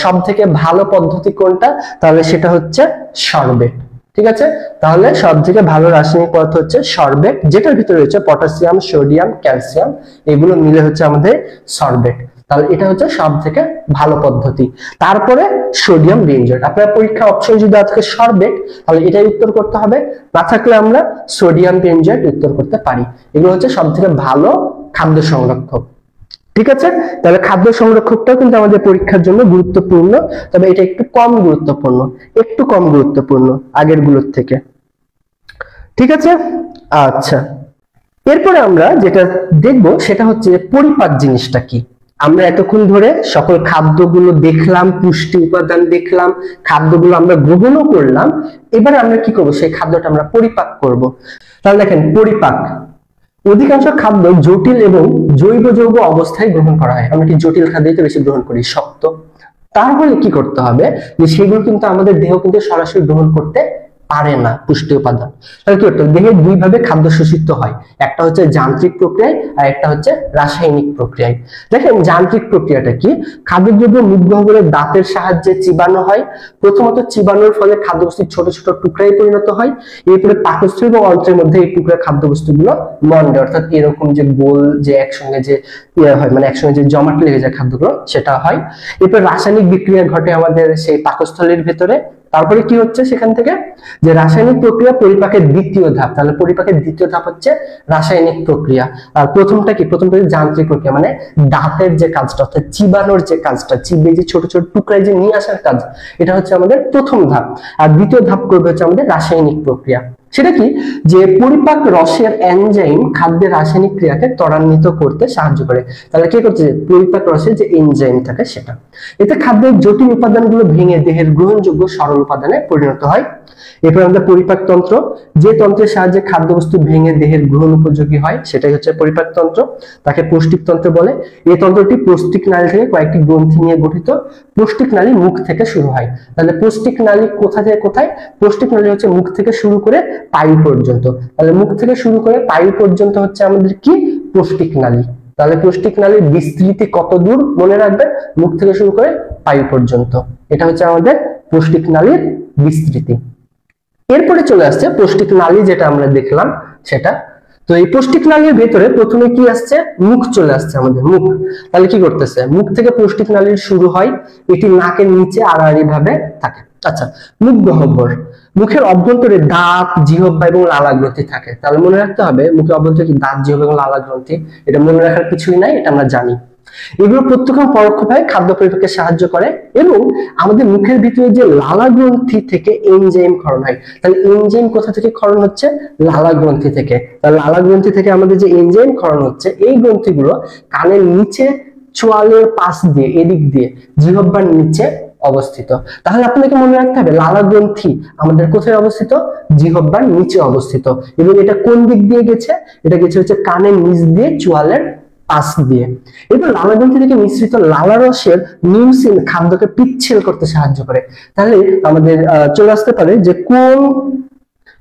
সব থেকে ভালো পদ্ধতি কোনটা, তাহলে সেটা হচ্ছে সরবেট, ঠিক আছে। তাহলে সব থেকে ভালো রাসায়নিক পদার্থ হচ্ছে সরবেট, যেটার ভিতরে রয়েছে পটাশিয়াম, সোডিয়াম, ক্যালসিয়াম, এগুলো মিলে হচ্ছে আমাদের সরবেট। তাহলে এটা হচ্ছে সব থেকে ভালো পদ্ধতি। তারপরে সোডিয়াম বেনজয়েট। আপনার পরীক্ষা অপশন যদি থাকে সরবেট তাহলে এটাই উত্তর করতে হবে, না থাকলে আমরা সোডিয়াম বেনজয়েট উত্তর করতে পারি। এগুলো হচ্ছে সব থেকে ভালো খাদ্য সংরক্ষক, ঠিক আছে। তাহলে খাদ্য সংরক্ষকটাও কিন্তু আমাদের পরীক্ষার জন্য গুরুত্বপূর্ণ, তবে এটা একটু কম গুরুত্বপূর্ণ, একটু কম গুরুত্বপূর্ণ আগের গুলোর থেকে, ঠিক আছে। আচ্ছা, এরপরে আমরা যেটা দেখবো সেটা হচ্ছে পরিপাক জিনিসটা কি। আমরা এতক্ষণ ধরে সকল খাদ্যগুলো দেখলাম, পুষ্টি উপাদান দেখলাম, খাদ্যগুলো আমরা গ্রহণও করলাম। এবার আমরা কি করব, সেই খাদ্যটা আমরা পরিপাক করব। তাহলে দেখেন, পরিপাক, অধিকাংশ খাদ্য জটিল এবং জৈব যৌগ অবস্থায় গ্রহণ করা হয়। আমরা কি জটিল খাদ্যই তো বেশি গ্রহণ করি, শক্ত। তাহলে কি করতে হবে, যে সেগুলো কিন্তু আমাদের দেহ কিন্তু সরাসরি গ্রহণ করতে পারে না পুষ্টি উপাদান। তাহলে কি করতে হবে, দেহে দুই ভাবে খাদ্য শোষিত হয়, একটা হচ্ছে যান্ত্রিক প্রক্রিয়ায় আর একটা হচ্ছে রাসায়নিক প্রক্রিয়ায়। দেখেন যান্ত্রিক প্রক্রিয়াটা কি, খাদ্যদ্রব্য মুখ গহ্বরের দাঁতের সাহায্যে চিবানো হয়। প্রথমত চিবানোর ফলে খাদ্যবস্তু ছোট ছোট টুকরায় পরিণত হয়, এরপরে পাকস্থলী এবং অন্ত্রের মধ্যে এই টুকরা খাদ্যবস্তুগুলো মন্ডে, অর্থাৎ এরকম যে গোল যে একসঙ্গে যে হয়, মানে একসঙ্গে যে জমাট লেগে যায় খাদ্যগুলো, সেটা হয়। এরপর রাসায়নিক বিক্রিয়া ঘটে আমাদের সেই পাকস্থলীর ভেতরে। তারপরে কি হচ্ছে সেখান থেকে, যে রাসায়নিক প্রক্রিয়া পরিপাকের দ্বিতীয় ধাপ। তাহলে পরিপাকের দ্বিতীয় ধাপ হচ্ছে রাসায়নিক প্রক্রিয়া। আর প্রথমটা কি, প্রথমটা যান্ত্রিক প্রক্রিয়া, মানে দাঁতের যে কাজটা, অর্থাৎ চিবানোর যে কাজটা, চিবে যে ছোট ছোট টুকরায় যে নিয়ে আসার কাজ, এটা হচ্ছে আমাদের প্রথম ধাপ। আর দ্বিতীয় ধাপ করবে হচ্ছে আমাদের রাসায়নিক প্রক্রিয়া। সেটা কি, যে পরিপাক রসের এনজাইম খাদ্যের রাসায়নিক ক্রিয়াকে ত্বরান্বিত করতে সাহায্য করে। তাহলে কি করছে, পরিপাক রসের যে এনজাইম থাকে সেটা, এতে খাদ্যের জটিল উপাদানগুলো ভেঙে দেহের গ্রহণযোগ্য সরল উপাদানে পরিণত হয়। এরপর আমাদের পরিপাক তন্ত্র, যে তন্ত্রের সাহায্যে খাদ্যবস্তু ভেঙে দেহের গ্রহণ উপযোগী হয় সেটাই হচ্ছে পরিপাক তন্ত্র, তাকে পৌষ্টিক তন্ত্র বলে। এই তন্ত্রটি পৌষ্টিক নালী থেকে কয়েকটি গ্রন্থি নিয়ে গঠিত। পৌষ্টিক নালী মুখ থেকে শুরু হয়। তাহলে পৌষ্টিক নালী কোথা থেকে কোথায়, পৌষ্টিক নালী হচ্ছে মুখ থেকে শুরু করে পায়ু পর্যন্ত। তাহলে মুখ থেকে শুরু করে পায়ু পর্যন্ত হচ্ছে আমাদের কি, পৌষ্টিক নালী। তাহলে পৌষ্টিক নালীর বিস্তৃতি কত দূর মনে রাখবেন, মুখ থেকে শুরু করে পায়ু পর্যন্ত, এটা হচ্ছে আমাদের পৌষ্টিক নালীর বিস্তৃতি। এরপরে চলে আসছে পৌষ্টিক নালী, যেটা আমরা দেখলাম সেটা। তো এই পৌষ্টিক নালীর ভেতরে প্রথমে কি আসছে, মুখ চলে আসছে, আমাদের মুখ। তাহলে কি করতেছে, মুখ থেকে পৌষ্টিক নালীর শুরু হয়, এটি নাকের নিচে আড়াআড়ি ভাবে থাকে। আচ্ছা, মুখ গহ্বর, মুখের অভ্যন্তরে দাঁত, জিহ্বা এবং লালা গ্রন্থি থাকে। তাহলে মনে রাখতে হবে মুখের অভ্যন্তরে কি দাঁত, জিহ্বা এবং লালা গ্রন্থি, এটা মনে রাখার কিছুই নাই, এটা আমরা জানি। এগুলো প্রত্যক্ষ পরোক্ষভাবে খাদ্য পরিপাকে সাহায্য করে এবং আমাদের মুখের ভিতরে যে লালা গ্রন্থি থেকে এনজাইম ক্ষরণ হয়। তাহলে এনজাইম কোথা থেকে ক্ষরণ হচ্ছে, লালা গ্রন্থি থেকে। তাহলে লালা গ্রন্থি থেকে আমাদের যে এনজাইম ক্ষরণ হচ্ছে, এই গ্রন্থিগুলো কানের নিচে চোয়ালের পাশ দিয়ে, এদিক দিয়ে জিহ্বার নিচে অবস্থিত। তাহলে আপনাকে মনে রাখতে হবে লালা গ্রন্থি আমাদের কোথায় অবস্থিত, জিহ্বার নিচে অবস্থিত। এবং এটা কোন দিক দিয়ে গেছে, এটা গেছে হচ্ছে কানের নিচ দিয়ে চোয়ালের পাশ দিয়ে। এরপর লালা গ্রন্থি থেকে মিশ্রিত লালা রসের মিউসিন খাদ্যকে পিচ্ছিল করতে সাহায্য করে। তাহলে আমাদের চলে আসতে পারে যে কোন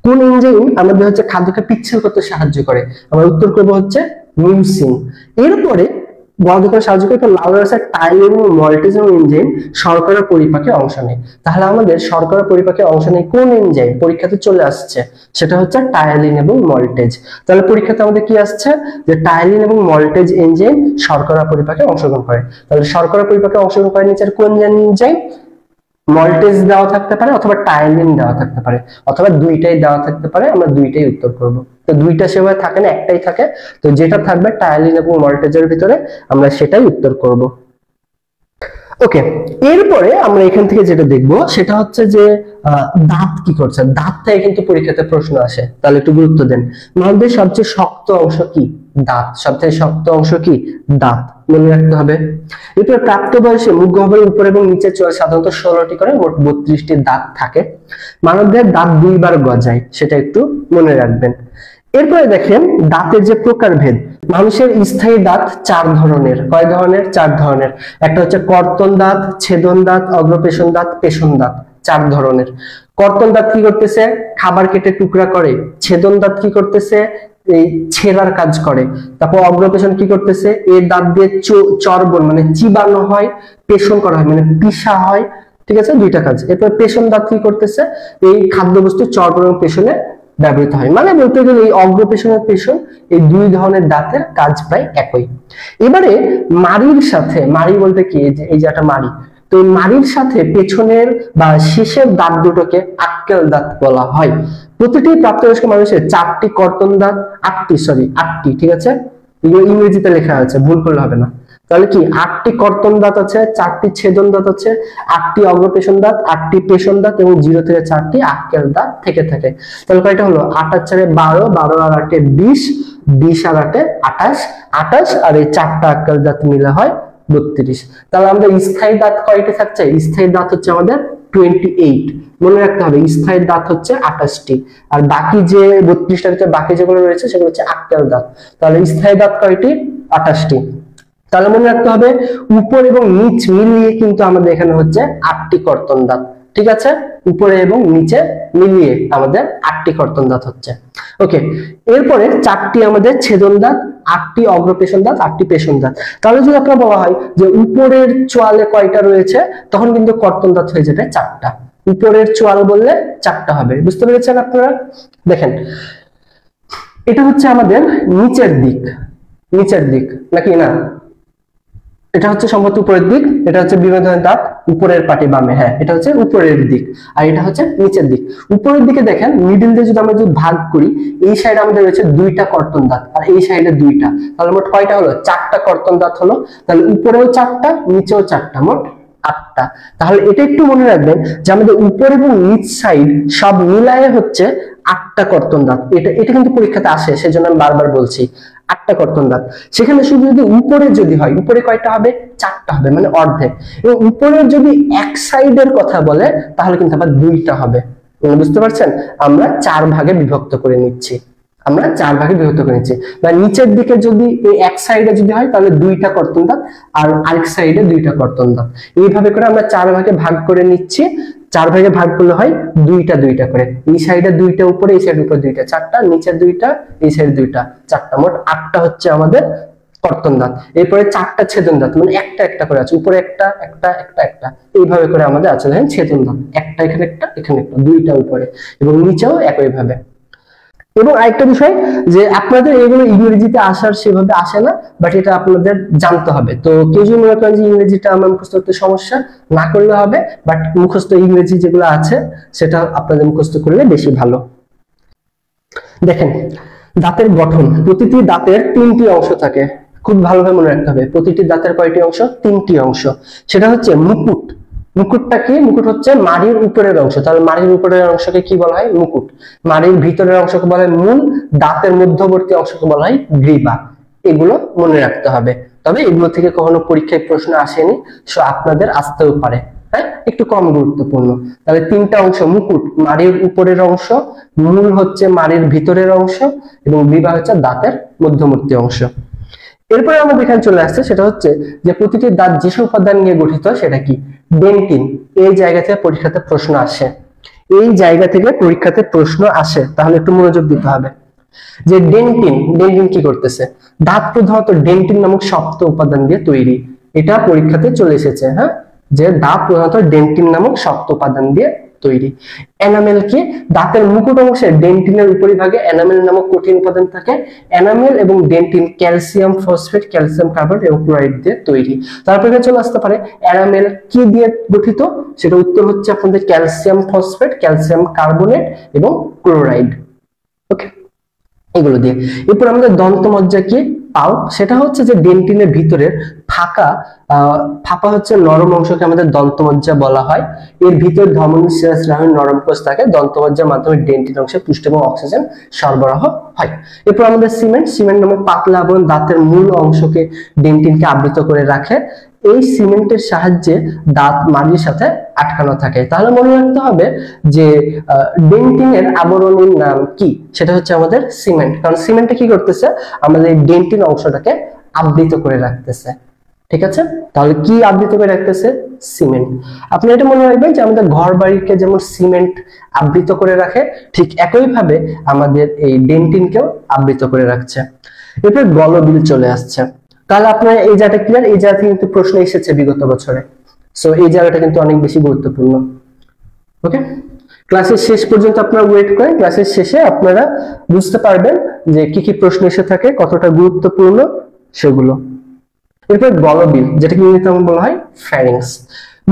কোন এনজাইম আমাদের হচ্ছে খাদ্যকে পিচ্ছিল করতে সাহায্য করে, আমরা উত্তর করব হচ্ছে মিউসিন। এরপরে গলদে সাহায্য করে লালা রসের টাইলিন এবং মল্টেজ এনজাইম শর্করা পরিপাকে অংশ নেয়। তাহলে আমাদের শর্করা পরিপাকে অংশ নেয় কোন এনজাইম, পরীক্ষাতে চলে আসছে, সেটা হচ্ছে টাইলিন এবং মল্টেজ। তাহলে পরীক্ষাতে আমাদের কি আসছে, যে টাইলিন এবং মল্টেজ এনজাইম শর্করা পরিপাকে অংশগ্রহণ করে। তাহলে শর্করা পরিপাকে অংশগ্রহণ করে নিচের কোন এনজাইম, মল্টেজ দেওয়া থাকতে পারে অথবা টাইলিন দেওয়া থাকতে পারে অথবা দুইটাই দেওয়া থাকতে পারে, আমরা দুইটাই উত্তর করব। তো দুইটা সেভাবে থাকে না, একটাই থাকে। তো যেটা থাকবে টাইলিন এবং মল্টেজের ভিতরে আমরা সেটাই উত্তর করব। ওকে, এরপরে আমরা এখান থেকে যেটা দেখব সেটা হচ্ছে যে দাঁত কি করছে। দাঁত থেকে কিন্তু পরীক্ষাতে প্রশ্ন আসে, তাহলে একটু গুরুত্ব দেন। মানবের সবচেয়ে শক্ত অংশ কি, দাঁত। সবচেয়ে শক্ত অংশ কি, দাঁত, মনে রাখতে হবে। এরপর প্রাপ্ত বয়সে মুখ গহ্বরের উপর এবং নিচে চোয়াল সাধারণত 16টি করে মোট 32টি দাঁত থাকে। মানবদের দাঁত দুইবার গজায়, সেটা একটু মনে রাখবেন। এরপরে দেখেন দাঁতের যে প্রকারভেদ, মানুষের স্থায়ী দাঁত 4 ধরনের। কয় ধরনের, 4 ধরনের। একটা হচ্ছে কর্তন দাঁত, ছেদন দাঁত, অগ্রপেশন দাঁত, পেশন দাঁত, 4 ধরনের। কর্তন দাঁত কি করতেছে, খাবার কেটে টুকরা করে। ছেদন দাঁত কি করতেছে, এই ছেঁড়ার কাজ করে। তারপর অগ্রপেশন কি করতেছে, এই দাঁত দিয়ে চর্বণ মানে চিবানো হয়, পেশন করা হয় মানে পিষা হয়, ঠিক আছে, দুইটা কাজ। এরপর পেশন দাঁত কি করতেছে, এই খাদ্যবস্তু চর্বণ এবং পেশনে ব্যবহৃত হয়। মানে বলতে গেলে এই অগ্রপেশন ও পেশন, এই দুই ধরনের দাঁতের কাজ প্রায় একই। এবারে মাড়ির সাথে, মাড়ি বলতে কি, এই যে একটা মাড়ি, তো এই মাড়ির সাথে পেছনের বা শেষের দাঁত দুটোকে আক্কেল দাঁত বলা হয়। প্রতিটি প্রাপ্তবয়স্ক মানুষের 4টি কর্তন দাঁত, 8টি, ঠিক আছে, এগুলো ইংরেজিতে লেখা আছে, ভুল করলে হবে না। তাহলে কি 8টি কর্তন দাঁত আছে, 4টি ছেদন দাঁত আছে, 8টি অগ্রপেশন দাঁত, 8টি পেশন দাঁত এবং 0 থেকে 4টি আক্কেল দাঁত থেকে থাকে। তাহলে কয়টা হলো, 8 আর 4 12, 12 আর 8 20, 20 আর 8 28, 28 আর এই 4টা আক্কেল দাঁত মিলে হয় 32। তাহলে আমাদের স্থায়ী দাঁত কয়টি থাকছে? স্থায়ী দাঁত হচ্ছে আমাদের 28। মনে রাখতে হবে স্থায়ী দাঁত হচ্ছে 28টি, আর বাকি যে 32টার ভিতরে বাকি যেগুলো রয়েছে সেগুলো হচ্ছে আক্কেল দাঁত। তাহলে স্থায়ী দাঁত কয়টি? 28টি। তাহলে মনে রাখতে হবে উপর এবং নিচ মিলিয়ে কিন্তু আমাদের এখানে হচ্ছে 8টি কর্তন দাঁত। ঠিক আছে, উপরে এবং নিচে মিলিয়ে আমাদের 8টি কর্তন দাঁত হচ্ছে। ওকে, এরপরে 4টি আমাদের ছেদন দাঁত, 8টি অগ্রপেশন দাঁত, 8টি পেশন দাঁত। তাহলে যদি আপনার বলা হয় যে উপরের চোয়ালে কয়টা রয়েছে, তখন কিন্তু কর্তন দাঁত হয়ে যাবে 4টা। উপরের চোয়াল বললে 4টা হবে। বুঝতে পেরেছেন আপনারা? দেখেন, এটা হচ্ছে আমাদের নিচের দিক, নিচের দিক নাকি না? এটা হচ্ছে সম্ভবত উপরের দিক, এটা হচ্ছে বিনোদনের দাঁত, উপরের পাটি বামে, হ্যাঁ এটা হচ্ছে উপরের দিক, আর এটা হচ্ছে নিচের দিক। উপরের দিকে দেখেন মিডিল দিয়ে যদি আমরা যদি ভাগ করি, এই সাইডে আমাদের রয়েছে 2টা কর্তন দাঁত আর এই সাইডে 2টা, তাহলে মোট কয়টা হলো? 4টা কর্তন দাঁত হলো। তাহলে উপরেও 4টা, নিচেও 4টা, মোট 8টা। তাহলে এটা একটু মনে রাখবেন যে আমাদের উপর এবং নিচ সাইড সব মিলায়ে হচ্ছে 8টা কর্তন দাঁত। এটা কিন্তু পরীক্ষাতে আসে, সেজন্য আমি বারবার বলছি 8টা কর্তন দাঁত। সেখানে শুধু যদি উপরে যদি হয়, উপরে কয়টা হবে? 4টা হবে, মানে অর্ধেক। এবং উপরের যদি এক সাইডের কথা বলে তাহলে কিন্তু আবার 2টা হবে। বুঝতে পারছেন? আমরা 4 ভাগে বিভক্ত করে নিচ্ছি, আমরা 4 ভাগে বিভক্ত করে নিচ্ছি। বা নিচের দিকে যদি এই এক সাইডে যদি হয় তাহলে 2টা কর্তন দাঁত, আর আরেক সাইডে 2টা কর্তন দাঁত। এইভাবে করে আমরা 4 ভাগে ভাগ করে নিচ্ছি। 4 ভাগে ভাগ করলে হয় 2টা করে, এই সাইডে 2টা, উপরে এই সাইডের উপর 2টা, 4টা, নিচে 2টা, এই সাইডে 2টা, 4টা, মোট 8টা হচ্ছে আমাদের কর্তন দাঁত। এরপরে 4টা ছেদন দাঁত, মানে একটা একটা করে আছে, উপরে একটা একটা একটা একটা, এইভাবে করে আমাদের আছে দেখেন ছেদন দাঁত, একটা এখানে একটা এখানে একটা, 2টা উপরে, এবং নিচেও একই ভাবে। এবং আরেকটা বিষয় যে আপনাদের এগুলো ইংরেজিতে আসার সেভাবে আসে না, বাট এটা আপনাদের জানতে হবে। তো কেউ যদি মনে করেন যে ইংরেজিটা আমার মুখস্থ করতে সমস্যা, না করলে হবে, বাট মুখস্থ ইংরেজি যেগুলো আছে সেটা আপনাদের মুখস্থ করলে বেশি ভালো। দেখেন, দাঁতের গঠন, প্রতিটি দাঁতের 3টি অংশ থাকে, খুব ভালোভাবে মনে রাখতে হবে। প্রতিটি দাঁতের কয়টি অংশ? 3টি অংশ। সেটা হচ্ছে মুকুট। মুকুটটা কি? মুকুট হচ্ছে মাড়ির উপরের অংশ। তাহলে মাড়ির উপরের অংশকে কি বলা হয়? মুকুট। মাড়ির ভিতরের অংশকে বলা হয় মূল, দাঁতের মধ্যবর্তী অংশকে বলা হয় গ্রীবা। এগুলো মনে রাখতে হবে। তবে এগুলো থেকে কখনো পরীক্ষায় প্রশ্ন আসেনি, সো আপনাদের আসতেও পারে, হ্যাঁ, একটু কম গুরুত্বপূর্ণ। তাহলে 3টা অংশ, মুকুট মাড়ির উপরের অংশ, মূল হচ্ছে মাড়ির ভিতরের অংশ, এবং গ্রীবা হচ্ছে দাঁতের মধ্যবর্তী অংশ। এরপরে আমাদের এখানে চলে আসছে সেটা হচ্ছে যে প্রতিটি দাঁত যেসব উপাদান নিয়ে গঠিত সেটা কি? ডেন্টিন। এই জায়গা থেকে পরীক্ষাতে প্রশ্ন আসে, এই জায়গা থেকে পরীক্ষাতে প্রশ্ন আসে, তাহলে একটু মনোযোগ দিতে হবে যে ডেন্টিন, ডেন্টিন কি করতেছে? দাঁত প্রধানত ডেন্টিন নামক শক্ত উপাদান দিয়ে তৈরি। এটা পরীক্ষাতে চলে এসেছে, হ্যাঁ, যে দাঁত প্রধানত ডেন্টিন নামক শক্ত উপাদান দিয়ে তৈরি। এনামেল কি? দাঁতের মুকুট অংশে ডেন্টিনের উপরিভাগে এনামেল নামক কঠিন উপাদান থাকে। এনামেল এবং dentine calcium phosphate, calcium carbonate এবং ক্লোরাইড দিয়ে তৈরি। তারপরে চলে আসতে পারে এনামেল কি দিয়ে গঠিত? সেটা উত্তর হচ্ছে আপনাদের ক্যালসিয়াম ফসফেট, ক্যালসিয়াম কার্বনেট এবং ক্লোরাইড। ওকে, এগুলো দিয়ে। এরপর আমাদের দন্তমজ্জা কি? পাল্প। সেটা হচ্ছে যে ডেন্টিনের ভিতরের ফাঁপা হচ্ছে নরম অংশকে আমাদের দন্তমজ্জা বলা হয়। এর ভিতর ধমনী, শিরা, স্নায়ু, নরম কোষ থাকে। দন্তমজ্জার মাধ্যমে ডেন্টিন অংশে পুষ্টি এবং অক্সিজেন সরবরাহ হয়। এরপর আমাদের সিমেন্ট। সিমেন্ট নামক পাতলা আবরণ দাঁতের মূল অংশকে, ডেন্টিনকে আবৃত করে রাখে। এই সিমেন্টের সাহায্যে দাঁত মাড়ির সাথে আটকানো থাকে। তাহলে মনে রাখতে হবে যে ডেন্টিনের আবরণের নাম কি? সেটা হচ্ছে আমাদের সিমেন্ট, কারণ সিমেন্টে কি করতেছে? আমাদের ডেন্টিন অংশটাকে আবৃত করে রাখতেছে। ঠিক আছে, তাহলে কি আবৃত করে রাখতেছে? সিমেন্ট। আপনি এটা মনে রাখবেন যে আমাদের ঘর বাড়িকে যেমন সিমেন্ট আবৃত করে রাখে, ঠিক একই ভাবে আমাদের এই ডেন্টিনকেও আবৃত করে রাখছে। এরপর গলবিল চলে আসছে। তাহলে আপনার এই জায়গাটা ক্লিয়ার? এই জায়গা থেকে কিন্তু প্রশ্ন এসেছে বিগত বছরে, সো এই জায়গাটা কিন্তু অনেক বেশি গুরুত্বপূর্ণ। ওকে, ক্লাসের শেষ পর্যন্ত আপনারা ওয়েট করেন, ক্লাসের শেষে আপনারা বুঝতে পারবেন যে কি কি প্রশ্ন এসে থাকে, কতটা গুরুত্বপূর্ণ সেগুলো। এরপর গলবিল, যেটাকে ইংরেজিতে বলা হয় ফ্যারিংস।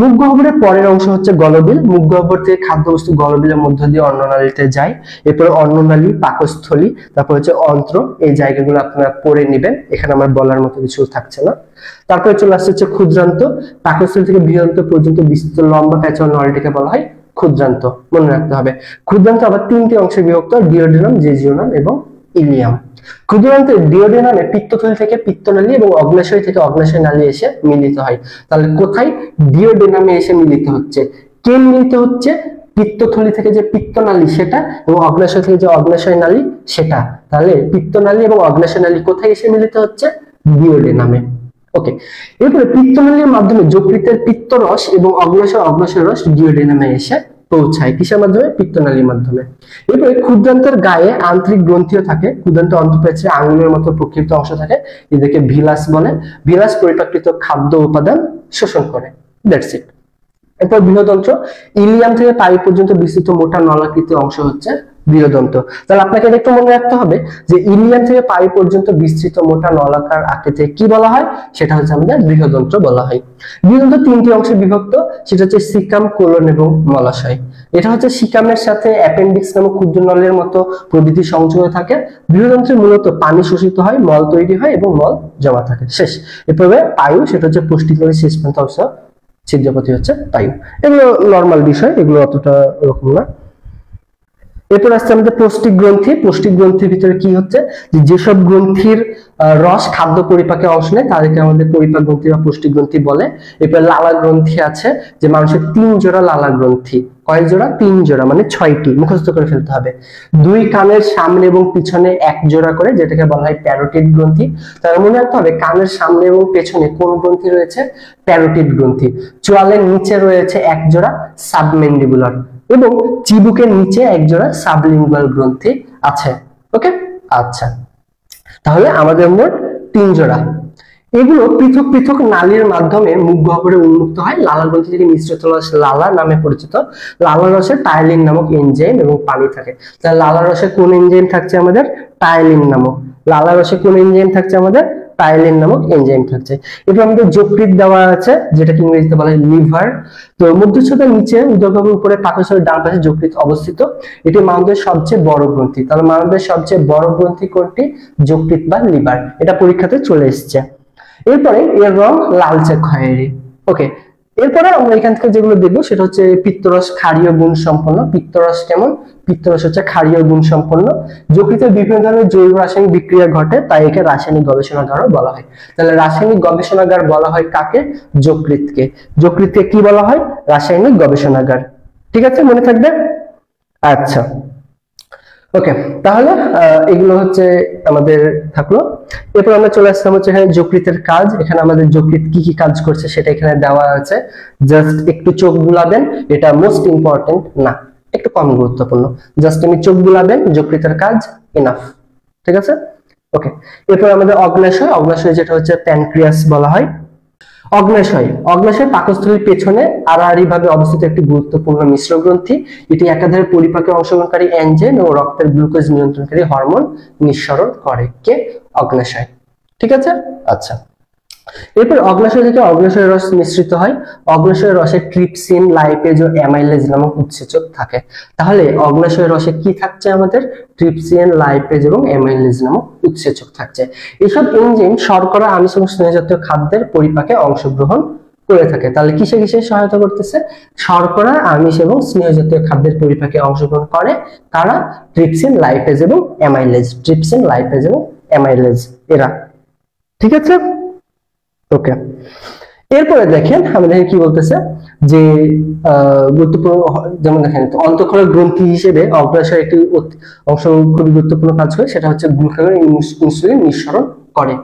মুখ গহ্বরের পরের অংশ হচ্ছে গলবিল। মুখ গহ্বর থেকে খাদ্যবস্তু গলবিলের মধ্য দিয়ে অন্ননালীতে যায়। এরপরে অন্ননালী, পাকস্থলী, তারপর হচ্ছে অন্ত্র। এই জায়গাগুলো আপনারা পড়ে নেবেন, এখানে আমার বলার মতো কিছু থাকছে না। তারপরে চলে আসছে হচ্ছে ক্ষুদ্রান্ত। পাকস্থলী থেকে বৃহন্ত পর্যন্ত বিস্তৃত লম্বা প্যাঁচানো নলটিকে বলা হয় ক্ষুদ্রান্ত। মনে রাখতে হবে ক্ষুদ্রান্ত আবার 3টি অংশে বিভক্ত: ডিওডিনাম, জেজিওনাম এবং ইলিয়াম। ক্ষুদ্রান্তে ডিওডেনামে পিত্তথলি থেকে পিত্তনালী এবং অগ্নাশয় থেকে অগ্নাশয় নালী এসে মিলিত হয়। তাহলে কোথায়? ডিওডেনামে এসে মিলিত হচ্ছে। কে মিলিত হচ্ছে? পিত্তথলি থেকে যে পিত্তনালী সেটা এবং অগ্নাশয় থেকে যে অগ্নাশয় নালী সেটা। তাহলে পিত্তনালী এবং অগ্নাশয় নালী কোথায় এসে মিলিত হচ্ছে? ডিওডেনামে। ওকে, এরপরে পিত্তনালীর মাধ্যমে যকৃতের পিত্তরস এবং অগ্নাশয় রস ডিওডেনামে এসে পৌঁছায়। কিসের মাধ্যমে? পিত্তনালীর মাধ্যমে। এরপরে ক্ষুদ্রান্তের গায়ে আন্তরিক গ্রন্থিও থাকে। ক্ষুদ্রান্ত অন্তঃপ্রাচীরে আঙুলের মতো প্রকৃত অংশ থাকে, এদেরকে ভিলাস বলে। ভিলাস পরিপাকৃত খাদ্য উপাদান শোষণ করে। That's it. এরপর বৃহদন্ত্র, ইলিয়াম থেকে পাই পর্যন্ত বিস্তৃত মোটা নলাকৃতি অংশ হচ্ছে বৃহদন্ত্র। তাহলে আপনাকে একটু মনে রাখতে হবে যে ইলিয়াম থেকে পাই পর্যন্ত বিস্তৃত মোটা নলাকার আকৃতি কি বলা হয়? সেটা হচ্ছে আমাদের বৃহদন্ত্র বলা হয়। বৃহদন্ত্র তিনটি অংশে বিভক্ত, সেটা হচ্ছে সিকাম, কোলন এবং মলাশয়। এটা হচ্ছে সিকামের সাথে অ্যাপেন্ডিক্স নামক ক্ষুদ্র নলের মতো প্রভৃতি সংযোগ থাকে। বৃহদন্ত্রে মূলত পানি শোষিত হয়, মল তৈরি হয় এবং মল জমা থাকে। শেষ। এরপরে পায়ু, সেটা হচ্ছে পুষ্টিকরী শেষ প্রান্ত অংশ, ছিদ্রপথী হচ্ছে পায়ু। এগুলো নর্মাল বিষয়, এগুলো অতটা ওরকম না। এরপর আসছে আমাদের পৌষ্টিক গ্রন্থি। পৌষ্টিক গ্রন্থির ভিতরে কি হচ্ছে? যেসব গ্রন্থির রস খাদ্য পরিপাকে অংশ নেয় তাদেরকে আমাদের পরিপাক গ্রন্থি বা পৌষ্টিক গ্রন্থি বলে। এরপর লালা গ্রন্থি আছে, যে মানুষের 3 জোড়া লালা গ্রন্থি। কয় জোড়া? 3 জোড়া, মানে 6টি। মুখস্থ করে ফেলতে হবে। 2 কানের সামনে এবং পিছনে 1 জোড়া করে, যেটাকে বলা হয় প্যারোটিড গ্রন্থি। তার মনে রাখতে হবে কানের সামনে এবং পেছনে কোন গ্রন্থি রয়েছে? প্যারোটিড গ্রন্থি। চোয়ালের নিচে রয়েছে 1 জোড়া সাবমেন্ডিবুলার এবং চিবুকের নিচে 1 জোড়া সাবলিঙ্গুয়াল গ্রন্থি আছে। ওকে, আচ্ছা, তাহলে আমাদের মোট 3 জোড়া। এগুলো পৃথক পৃথক নালীর মাধ্যমে মুখ গহ্বরে উন্মুক্ত হয়। লালা গ্রন্থি থেকে নিঃসৃত রস লালা নামে পরিচিত। লালা রসে টাইলিন নামক এনজাইম এবং পানি থাকে। তাহলে লালা রসে কোন এনজাইম থাকছে আমাদের? টাইলিন নামক। লালা রসে কোন এনজাইম থাকছে আমাদের? টাইলিন নামক এনজাইম থাকছে। এরপর আমাদের যকৃৎ দেওয়া আছে, যেটাকে ইংরেজিতে বলা হয় লিভার। তো মধ্যচ্ছদার নিচে উদরগহ্বরের উপরে পাকস্থলীর ডান পাশে যকৃৎ অবস্থিত। এটি মানবদেহের সবচেয়ে বড় গ্রন্থি। তাহলে মানবদেহের সবচেয়ে বড় গ্রন্থি কোনটি? যকৃৎ বা লিভার। এটা পরীক্ষাতে চলে এসেছে। এরপরে এর রং লালচে খয়েরি। ওকে, এরপরে আমরা এখান থেকে যেগুলো দেখবো সেটা হচ্ছে পিত্তরস ক্ষারীয় গুণ সম্পন্ন। পিত্তরস কেমন? পিত্তরস হচ্ছে ক্ষারীয় গুণ সম্পন্ন। যকৃতে বিভিন্ন ধরনের জৈব রাসায়নিক বিক্রিয়া ঘটে, তাই একে রাসায়নিক গবেষণাগারও বলা হয়। তাহলে রাসায়নিক গবেষণাগার বলা হয় কাকে? যকৃৎকে। যকৃৎকে কি বলা হয়? রাসায়নিক গবেষণাগার। ঠিক আছে, মনে থাকবে। আচ্ছা, ওকে, তাহলে এগুলো হচ্ছে আমাদের থাকলো। এরপর আমরা চলে আসলাম হচ্ছে এখানে যকৃতের কাজ। এখানে আমাদের যকৃৎ কি কি কাজ করছে সেটা এখানে দেওয়া আছে। জাস্ট একটু চোখ বুলাবেন, এটা মোস্ট ইম্পর্টেন্ট না, একটু কম গুরুত্বপূর্ণ। জাস্ট আমি চোখ বুলাবেন, যকৃতের কাজ ইনাফ। ঠিক আছে, ওকে। এরপর আমাদের অগ্নাশয়। অগ্নাশয় যেটা হচ্ছে প্যানক্রিয়াস বলা হয়। অগ্নাশয় পাকস্থলীর পেছনে আড়াআড়ি ভাবে অবস্থিত একটি গুরুত্বপূর্ণ মিশ্র গ্রন্থি। এটি একাধারে পরিপাকে অংশগ্রহণকারী এনজাইম ও রক্তের গ্লুকোজ নিয়ন্ত্রণকারী হরমোন নিঃসরণ করে। কে? অগ্নাশয়। ঠিক আছে, আচ্ছা। এরপর অগ্নাশয় থেকে অগ্নাশয় রস মিশ্রিত হয়। অগ্নাশয় রসে ট্রিপসিন, লাইপেজ ও অ্যামাইলেজ নামক উৎসেচক থাকে। তাহলে অগ্নাশয় রসে কি থাকছে আমাদের? ট্রিপসিন, লাইপেজ এবং অ্যামাইলেজ নামক উৎসেচক থাকছে। এসব এনজাইম শর্করা, আমিষ এবং স্নেহ জাতীয় খাদ্যের পরিপাকে অংশগ্রহণ করে থাকে। তাহলে কিসে কিসে সহায়তা করতেছে? শর্করা, আমিষ এবং স্নেহ জাতীয় খাদ্যের পরিপাকে অংশগ্রহণ করে কারা? ট্রিপসিন, লাইপেজ এবং অ্যামাইলেজ। ট্রিপসিন, লাইপেজ এবং অ্যামাইলেজ এরা। ঠিক আছে, ওকে। এরপরে দেখেন আমাদের কি বলতেছে যে গুরুত্বপূর্ণ, যেমন দেখেন অন্তঃক্ষরা গ্রন্থি হিসেবে অগ্নাশয় একটি অংশ খুবই গুরুত্বপূর্ণ কাজ করে, সেটা হচ্ছে গ্লুকাগন ইনসুলিন নিঃসরণ করে।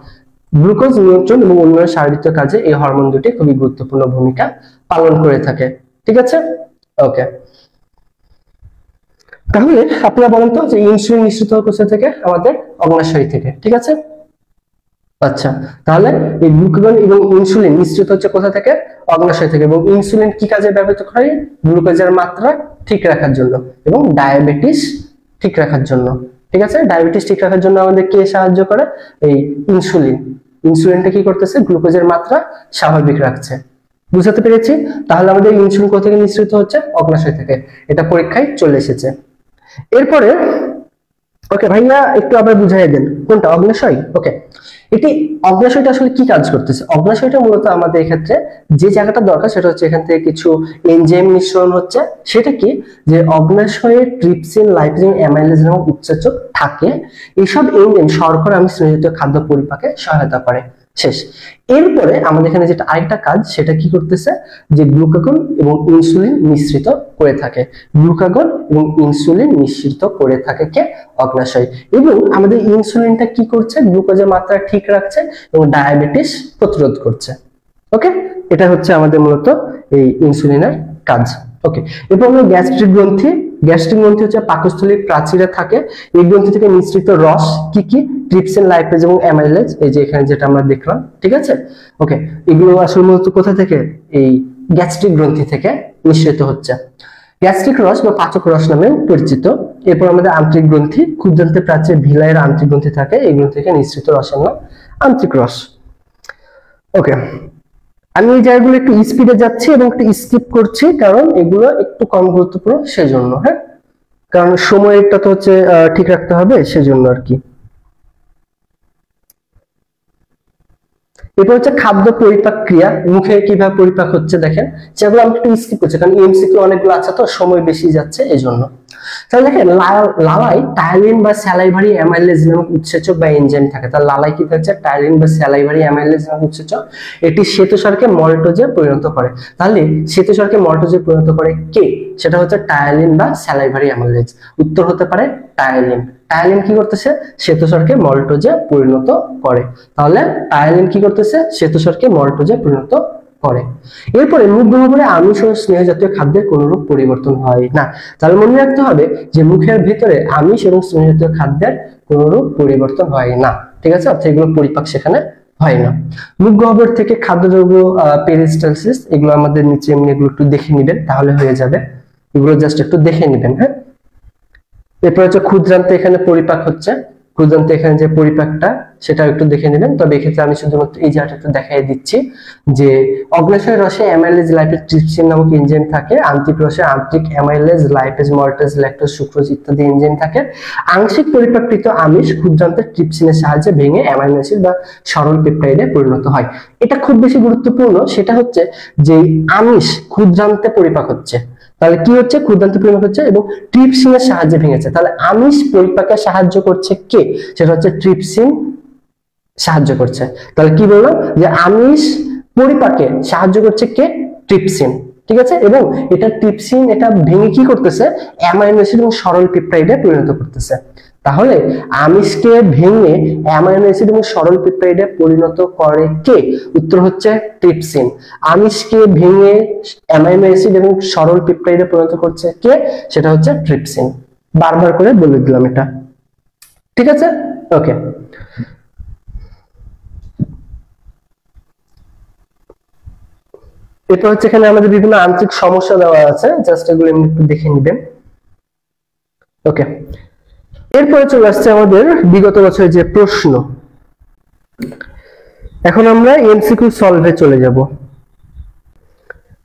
গ্লুকোজ নিয়ন্ত্রণ এবং অন্যান্য শারীরিক কাজে এই হরমোন দুটি খুবই গুরুত্বপূর্ণ ভূমিকা পালন করে থাকে। ঠিক আছে, ওকে। তাহলে আপনারা বলেন তো যে ইনসুলিন নিঃসৃত কোথা থেকে? আমাদের অগ্নাশয় থেকে। ঠিক আছে, আচ্ছা। তাহলে এই গ্লুকাগন এবং ইনসুলিন নিঃসৃত হচ্ছে কোথা থেকে? অগ্নাশয় থেকে। এবং ইনসুলিন কি কাজে ব্যবহৃত হয়? গ্লুকোজের মাত্রা ঠিক রাখার জন্য এবং ডায়াবেটিস ঠিক রাখার জন্য। ঠিক আছে, ডায়াবেটিস ঠিক রাখার জন্য আমাদের কে সাহায্য করে? এই ইনসুলিন। ইনসুলিনটা কি করতেছে? গ্লুকোজের মাত্রা স্বাভাবিক রাখছে। বুঝতে পেরেছি? তাহলে আমাদের ইনসুলিন কোথা থেকে নিঃসৃত হচ্ছে? অগ্নাশয় থেকে। এটা পরীক্ষায় চলে এসেছে। এরপরে ওকে ভাইয়া একটু আবার বুঝাই দেন কোনটা অগ্নাশয়। ওকে, এটি অগ্নাশয়টা আসলে কি কাজ করতেছে? অগ্নাশয়টা মূলত আমাদের এক্ষেত্রে যে জায়গাটা দরকার সেটা হচ্ছে এখান থেকে কিছু এনজাইম মিশ্রণ হচ্ছে। সেটা কি, যে অগ্নাশয়ে ট্রিপসিন, লাইপোজেন, অ্যামাইলেজ নামক উৎসেচক থাকে। এইসব এনজাইম শর্করা আমিষ জাতীয় খাদ্য পরিপাকে সহায়তা করে। শেষ। এরপরে আমাদের এখানে যেটা আরেকটা কাজ, সেটা কি করতেছে, যে গ্লুকাগন এবং ইনসুলিন মিশ্রিত করে থাকে। গ্লুকাগন এবং ইনসুলিন মিশ্রিত করে থাকে কে? অগ্নাশয়। এবং আমাদের ইনসুলিনটা কি করছে? গ্লুকোজের মাত্রা ঠিক রাখছে এবং ডায়াবেটিস প্রতিরোধ করছে। ওকে, এটা হচ্ছে আমাদের মূলত এই ইনসুলিনের কাজ। ওকে, এরপর আমরা গ্যাস্ট্রিক গ্রন্থি। গ্যাস্ট্রিক গ্রন্থি হচ্ছে পাকস্থলীর প্রাচীরে থাকে। এই গ্রন্থি থেকে নিঃসৃত রস কি কি? ট্রিপসিন, লাইপেজ এবং অ্যামাইলেজ, এই যে এখানে যেটা আমরা দেখলাম, ঠিক আছে। ওকে, এগুলো আসলে মূলত কোথা থেকে? এই গ্যাস্ট্রিক গ্রন্থি থেকে নিঃসৃত হচ্ছে। গ্যাস্ট্রিক রস বা পাচক রস নামে পরিচিত। এরপর আমাদের আন্ত্রিক গ্রন্থি, ক্ষুদ্রান্তে প্রাচীর ভিলাইয়ের আন্ত্রিক গ্রন্থি থাকে, এই গ্রন্থি থেকে নিঃসৃত রসের নাম আন্ত্রিক রস। ওকে, আমি এই জায়গাগুলো একটু স্পিডে যাচ্ছি এবং একটু স্কিপ করছি, কারণ এগুলো একটু কম গুরুত্বপূর্ণ সেজন্য। হ্যাঁ, কারণ সময়টা তো হচ্ছে ঠিক রাখতে হবে, সেজন্য আর কি। এরপর হচ্ছে খাদ্য পরিপাক ক্রিয়া। মুখে কিভাবে পরিপাক হচ্ছে দেখেন, যেগুলো আমি একটু স্কিপ করছি কারণ এমসিকিউ অনেকগুলো আছে তো সময় বেশি যাচ্ছে এই জন্য। তাহলে দেখেন লালায় টাইলিন বা স্যালাইভারি অ্যামাইলেজ নামক উৎসেচক বা এনজাইম থাকে। তাহলে লালায় কি থাকছে? টাইলিন বা স্যালাইভারি অ্যামাইলেজ নামক উৎসেচক। এটি শ্বেতসারকে মল্টোজে পরিণত করে। তাহলে শ্বেতসারকে মল্টোজে পরিণত করে কে? সেটা হচ্ছে টাইলিন বা স্যালাইভারি অ্যামাইলেজ। উত্তর হতে পারে টাইলিন। টাইলিন কি করতেছে? শ্বেতসারকে মল্টোজে পরিণত করে। তাহলে টাইলিন কি করতেছে? শ্বেতসারকে মল্টোজে পরিণত করে। এরপরে মুখ গহ্বরে আমিষ ও স্নেহ জাতীয় খাদ্যের কোনরূপ পরিবর্তন হয় না। তাহলে মনে রাখতে হবে যে মুখের ভিতরে আমিষ এবং স্নেহ জাতীয় খাদ্যের কোনরূপ পরিবর্তন হয় না, ঠিক আছে। অর্থাৎ এগুলো পরিপাক সেখানে হয় না। মুখ গহ্বর থেকে খাদ্যদ্রব্য পেরিস্টালসিস, এগুলো আমাদের নিচে এমনি এগুলো একটু দেখে নেবেন তাহলে হয়ে যাবে। এগুলো জাস্ট একটু দেখে নেবেন। হ্যাঁ, এরপর হচ্ছে ক্ষুদ্রান্তে এখানে পরিপাক হচ্ছে। ক্ষুদ্রান্তে এখানে যে পরিপাকটা সেটা একটু দেখে নেবেন। তবে এক্ষেত্রে আমি শুধুমাত্র এই জায়গাটা একটু দেখাই দিচ্ছি যে অগ্নাশয় রসে অ্যামাইলেজ, লাইপেজ, ট্রিপসিন নামক এনজাইম থাকে। আন্ত্রিক রসে আন্ত্রিক amylase, lipase, maltase, lactose, sucrose ইত্যাদি এনজাইম থাকে। আংশিক পরিপাককৃত আমিষ ক্ষুদ্রান্তে ট্রিপসিনের সাহায্যে ভেঙে অ্যামাইনো অ্যাসিড বা সরল পেপটাইডে পরিণত হয়। এটা খুব বেশি গুরুত্বপূর্ণ। সেটা হচ্ছে যে আমিষ ক্ষুদ্রান্তে পরিপাক হচ্ছে, তাহলে কি হচ্ছে? ক্ষুদ্রান্তে পরিপাক হচ্ছে এবং ট্রিপসিনের সাহায্যে ভেঙেছে। তাহলে আমিষ পরিপাকে সাহায্য করছে কে? সেটা হচ্ছে ট্রিপসিন সাহায্য করছে। তাহলে কি বললাম? যে আমিষ পরিপাকে সাহায্য করছে কে? ট্রিপসিন, ঠিক আছে। এবং এটা ট্রিপসিন এটা ভেঙে কি করতেছে? অ্যামাইনো অ্যাসিড এবং সরল পেপটাইডে পরিণত করতেছে। তাহলে আমিষকে ভেঙে অ্যামাইনো অ্যাসিড এবং সরল পেপটাইডে পরিণত করে কে? উত্তর হচ্ছে ট্রিপসিন। আমিষকে ভেঙে অ্যামাইনো অ্যাসিড এবং সরল পেপটাইডে পরিণত করছে কে? সেটা হচ্ছে ট্রিপসিন। বারবার করে বলে দিলাম এটা, ঠিক আছে। ওকে, এরপর হচ্ছে এখানে আমাদের বিভিন্ন আন্তরিক সমস্যা দেওয়া আছে, জাস্ট এগুলো একটু দেখে নেবেন। ওকে, এরপরে চলে আসছে আমাদের বিগত বছরের যে প্রশ্ন। এখন আমরা এমসিকিউ সলভে চলে যাব।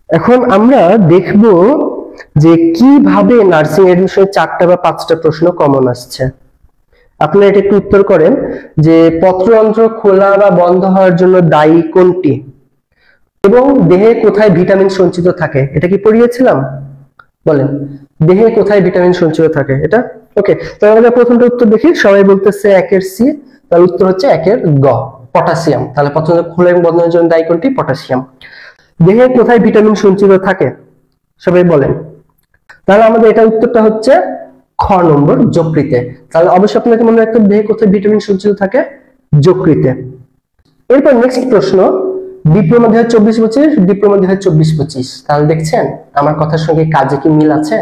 এখন আমরা দেখব যে কিভাবে নার্সিং এডমিশনে 4টা বা 5টা প্রশ্ন কমন আসছে। আপনারা এটা একটু উত্তর করেন যে পত্ররন্ধ্র খোলা বা বন্ধ হওয়ার জন্য দায়ী কোনটি এবং দেহে কোথায় ভিটামিন সঞ্চিত থাকে? এটা কি পড়িয়েছিলাম? বলেন, দেহে কোথায় ভিটামিন সঞ্চিত থাকে? এটা ওকে। তাহলে আমরা প্রথমটা উত্তর দেখি। সবাই বলতেছে 1-এর সি। তাহলে উত্তর হচ্ছে 1-এর গ, পটাশিয়াম। তাহলে পত্ররন্ধ্র খোলা এবং বন্ধ হওয়ার জন্য দায়ী কোনটি? পটাশিয়াম। দেহে কোথায় ভিটামিন সঞ্চিত থাকে? সবাই বলেন। তাহলে আমাদের এটা উত্তরটা হচ্ছে খ নম্বর, যকৃতে। তাহলে অবশ্যই আপনাকে মনে রাখতে হবে দেহে কোথায় ভিটামিন সঞ্চিত থাকে? যকৃতে। এরপর নেক্সট প্রশ্ন, ডিপ্লোমা 2024-25, ডিপ্লোমা 2024-25। তাহলে দেখছেন আমার কথার সঙ্গে কাজে কি মিল আছে?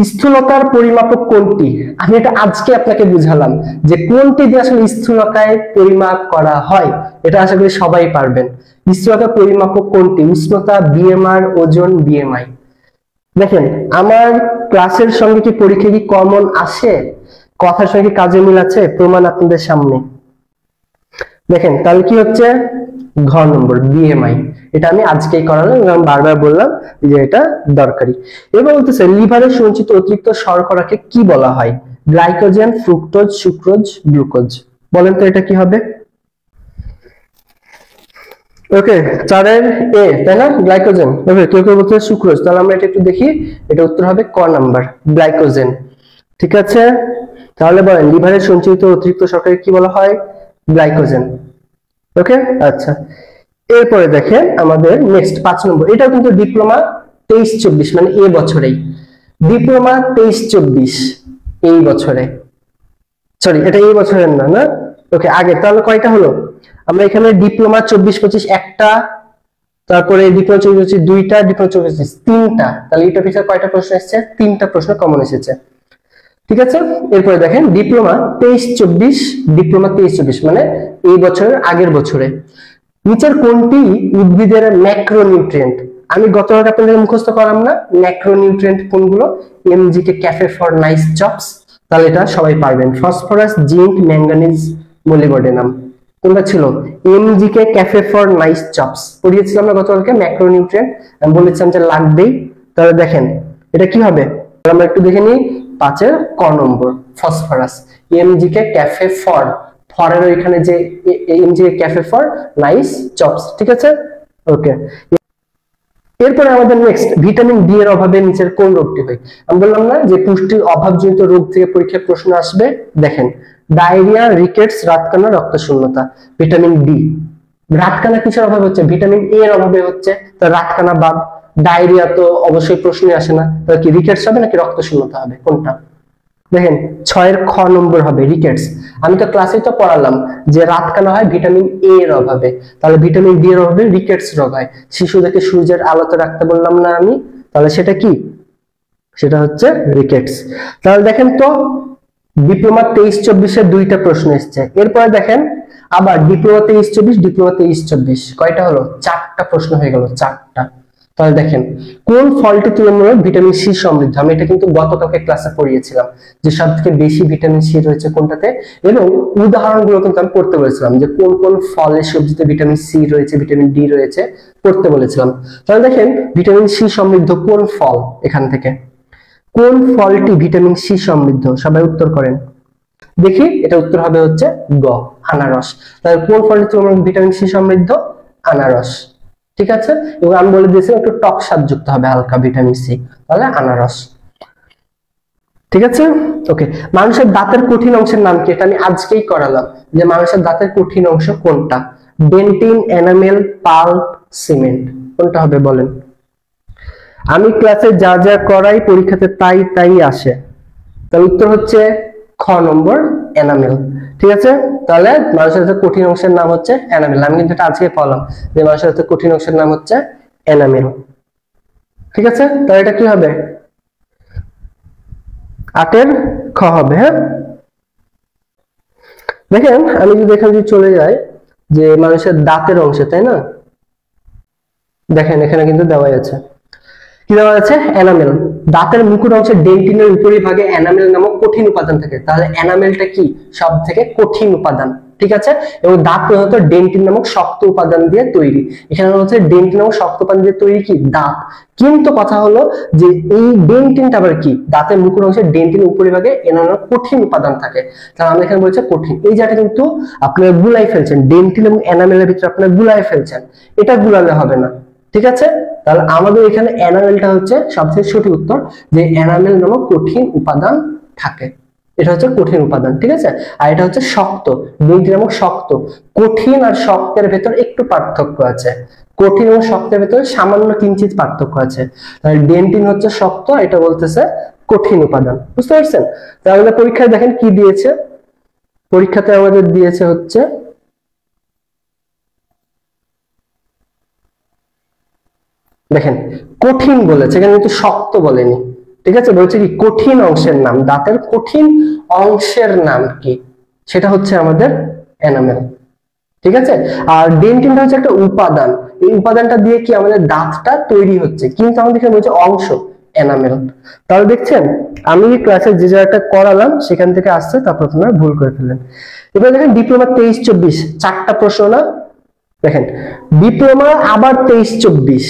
স্থূলতার পরিমাপক কোনটি? আমি এটা আজকে আপনাকে বুঝালাম যে কোনটি দিয়ে আসলে স্থূলতায় পরিমাপ করা হয়। এটা আশা করি সবাই পারবেন। স্থূলতার পরিমাপক কোনটি? উষ্ণতা, বিএমআর, ওজন, বিএমআই। দেখেন আমার ক্লাসের সঙ্গে কি পরীক্ষা কি কমন আসে? কথার সঙ্গে কাজে মিল আছে? প্রমাণ আপনাদের সামনে। দেখেন তাহলে কি হচ্ছে? ঘ নম্বর, বিএমআই। এটা আমি আজকেই করালাম এবং বারবার বললাম যে এটা দরকারি। এবার বলতেছে লিভারে সঞ্চিত অতিরিক্ত শর্করাকে কি বলা হয়? Glycogen, fructose, sucrose, glucose. বলেন তো এটা কি হবে? ওকে, 4-এর এ, তাই না, গ্লাইকোজেন। ওকে, কেউ কেউ বলছে সুক্রোজ, তাহলে আমরা এটা একটু দেখি। এটা উত্তর হবে ক নাম্বার, গ্লাইকোজেন। ঠিক আছে, তাহলে বলেন লিভারের সঞ্চিত অতিরিক্ত শর্করাকে কি বলা হয়? গ্লাইকোজেন। ওকে, আচ্ছা, এরপরে দেখেন আমাদের নেক্সট 5 নম্বর। এটাও কিন্তু ডিপ্লোমা 23-24 মানে এই বছরেই, ডিপ্লোমা 23-24 এই বছরে, সরি এটা এই বছরের না, না ওকে আগে। তাহলে কয়টা হলো? আমরা এখানে ডিপ্লোমা 24-25 একটা, তারপরে ডিপ্লোমা 24-25 দুইটা, ডিপ্লোমা 24-25 তিনটা। তাহলে এটা পিছনে কয়টা প্রশ্ন এসেছে? তিনটা প্রশ্ন কমন এসেছে। ঠিক আছে, এরপরে দেখেন ডিপ্লোমা 23-24, ডিপ্লোমা 23-24 মানে এই বছরের আগের বছরে নিচের কোনটি উদ্ভিদের ম্যাক্রোনিউট্রিয়েন্ট? আমি গতবার আপনাদের মুখস্থ করাম না ম্যাক্রোনিউট্রিয়েন্ট কোনগুলো? এমজিকে ক্যাফে ফর নাইস চপস, তাহলে এটা সবাই পারবেন। Phosphorus, zinc, manganese, molybdenum. কোনটা ছিল? এমজিকে ক্যাফে ফর নাইস চপস পড়িয়েছিলাম না গতকালকে, ম্যাক্রোনিউট্রিয়েন্ট আমি বলেছিলাম যে লাগবেই। তাহলে দেখেন এটা কি হবে, আমরা একটু দেখে নিই। 5-এর ক নম্বর ফসফরাস, এমজিকে ক্যাফে ফর, ফরের ওইখানে যে এমজিকে ক্যাফে ফর নাইস চপস। ঠিক আছে, ওকে। এরপরে আমাদের নেক্সট ভিটামিন ডি এর অভাবে নিচের কোন রোগটি হয়? আমি বললাম না যে পুষ্টির অভাবজনিত রোগ থেকে পরীক্ষায় প্রশ্ন আসবে। দেখেন ডায়রিয়া, রিকেটস, রাতকানা, রক্তশূন্যতা। ভিটামিন ডি, রাতকানা কিসের অভাবে হচ্ছে? ভিটামিন এ এর অভাবে হচ্ছে। তো রাতকানা বাদ, ডায়রিয়া তো অবশ্যই প্রশ্নই আসে না, তাহলে কি রিকেটস হবে নাকি রক্তশূন্যতা হবে, কোনটা? দেখেন 6-এর খ নম্বর হবে রিকেটস। আমি তো ক্লাসে তো পড়ালাম যে রাতকানা হয় ভিটামিন এ এর অভাবে, তাহলে ভিটামিন ডি এর অভাবে রিকেটস রোগ হয়। শিশুদেরকে সূর্যের আলোতে রাখতে বললাম না আমি, তাহলে সেটা কি? সেটা হচ্ছে রিকেটস। তাহলে দেখেন তো ডিপ্লোমা 23-24-এর দুইটা প্রশ্ন এসেছে। এরপরে দেখেন আবার ডিপ্লোমা 23-24, ডিপ্লোমা 23-24 কয়টা হলো? 4টা প্রশ্ন হয়ে গেল, 4টা। তাহলে দেখেন কোন ফলটি তুলনামূলক ভিটামিন সি সমৃদ্ধ? আমি এটা কিন্তু গতকালকে ক্লাসে পড়িয়েছিলাম যে সবথেকে বেশি ভিটামিন সি রয়েছে কোনটাতে, এবং উদাহরণগুলো কিন্তু আমি পড়তে বলেছিলাম যে কোন কোন ফলে সবজিতে ভিটামিন সি রয়েছে, ভিটামিন ডি রয়েছে, পড়তে বলেছিলাম। তাহলে দেখেন ভিটামিন সি সমৃদ্ধ কোন ফল, এখান থেকে কোন ফলটি ভিটামিন সি সমৃদ্ধ? সবাই উত্তর করেন দেখি। এটা উত্তর হবে হচ্ছে গ, আনারস। তাহলে কোন ফলটি তুলনামূলক ভিটামিন সি সমৃদ্ধ? আনারস। ঠিক আছে, এবং আমি বলে দিয়েছি একটু টক স্বাদ যুক্ত হবে হালকা ভিটামিন সি, তাহলে আনারস। ঠিক আছে, ওকে। মানুষের দাঁতের কঠিন অংশের নাম কি? এটা আমি আজকেই করালাম যে মানুষের দাঁতের কঠিন অংশ কোনটা? Dentine, enamel, pulp, cement. কোনটা হবে বলেন? আমি ক্লাসে যা যা করাই পরীক্ষাতে তাই তাই আসে। তার উত্তর হচ্ছে খ নম্বর, এনামেল। ঠিক আছে, তাহলে মানুষের দাঁতের কঠিন অংশের নাম হচ্ছে এনামেল। আমি কিন্তু এটা আজকে বললাম যে মানুষের দাঁতের কঠিন অংশের নাম হচ্ছে এনামেল। ঠিক আছে, তাহলে এটা কি হবে? 8-এর খ হবে। হ্যাঁ, দেখেন আমি যদি এখানে চলে যাই যে মানুষের দাঁতের অংশে, তাই না, দেখেন এখানে কিন্তু দেওয়াই আছে, কি দেওয়া আছে? এনামেল। দাঁতের মুকুট অংশের ডেন্টিনের উপরিভাগে এনামেল নামক কঠিন উপাদান থাকে। তাহলে এনামেলটা কি? সব থেকে কঠিন উপাদান। ঠিক আছে, এবং দাঁত প্রধানত ডেন্টিন নামক শক্ত উপাদান দিয়ে তৈরি। এখানে হচ্ছে ডেন্টিন নামক শক্ত উপাদান দিয়ে তৈরি কি? দাঁত। কিন্তু কথা হলো যে এই ডেন্টিনটা আবার কি? দাঁতের মুকুট অংশের ডেন্টিনের উপরিভাগে এনামেল কঠিন উপাদান থাকে। তাহলে আমরা এখানে বলছি কঠিন। এই জায়গাটা কিন্তু আপনারা গুলাই ফেলছেন, ডেন্টিন এবং এনামেলের ভিতরে আপনারা গুলাই ফেলছেন, এটা গুলালে হবে না। ঠিক আছে, তাহলে আমাদের এখানে এনামেলটা হচ্ছে সবচেয়ে সঠিক উত্তর, যে এনামেল নামক কঠিন উপাদান থাকে, এটা হচ্ছে কঠিন উপাদান। ঠিক আছে, আর এটা হচ্ছে শক্ত, ডেন্টিন নামক শক্ত। কঠিন আর শক্তের ভেতর একটু পার্থক্য আছে, কঠিন এবং শক্তের ভেতরে সামান্য কিঞ্চিত পার্থক্য আছে। তাহলে ডেন্টিন হচ্ছে শক্ত, এটা বলতেছে কঠিন উপাদান। বুঝতে পারছেন? তাহলে পরীক্ষায় দেখেন কি দিয়েছে, পরীক্ষাতে আমাদের দিয়েছে হচ্ছে দেখেন কঠিন বলেছে, এখানে কিন্তু শক্ত বলেনি। ঠিক আছে, বলছে কি কঠিন অংশের নাম, দাঁতের কঠিন অংশের নাম কি? সেটা হচ্ছে আমাদের এনামেল। ঠিক আছে, আর ডেন্টিনটা হচ্ছে একটা উপাদান, এই উপাদানটা দিয়ে কি আমাদের দাঁতটা তৈরি হচ্ছে, কিন্তু আমাদের এখানে বলছে অংশ, এনামেল। তাহলে দেখছেন আমি ক্লাসে যে জায়গাটা করালাম সেখান থেকে আসছে, তারপর আপনারা ভুল করে ফেললেন। এবার দেখেন ডিপ্লোমা 23-24 4টা প্রশ্ন না, দেখেন ডিপ্লোমা আবার 23-24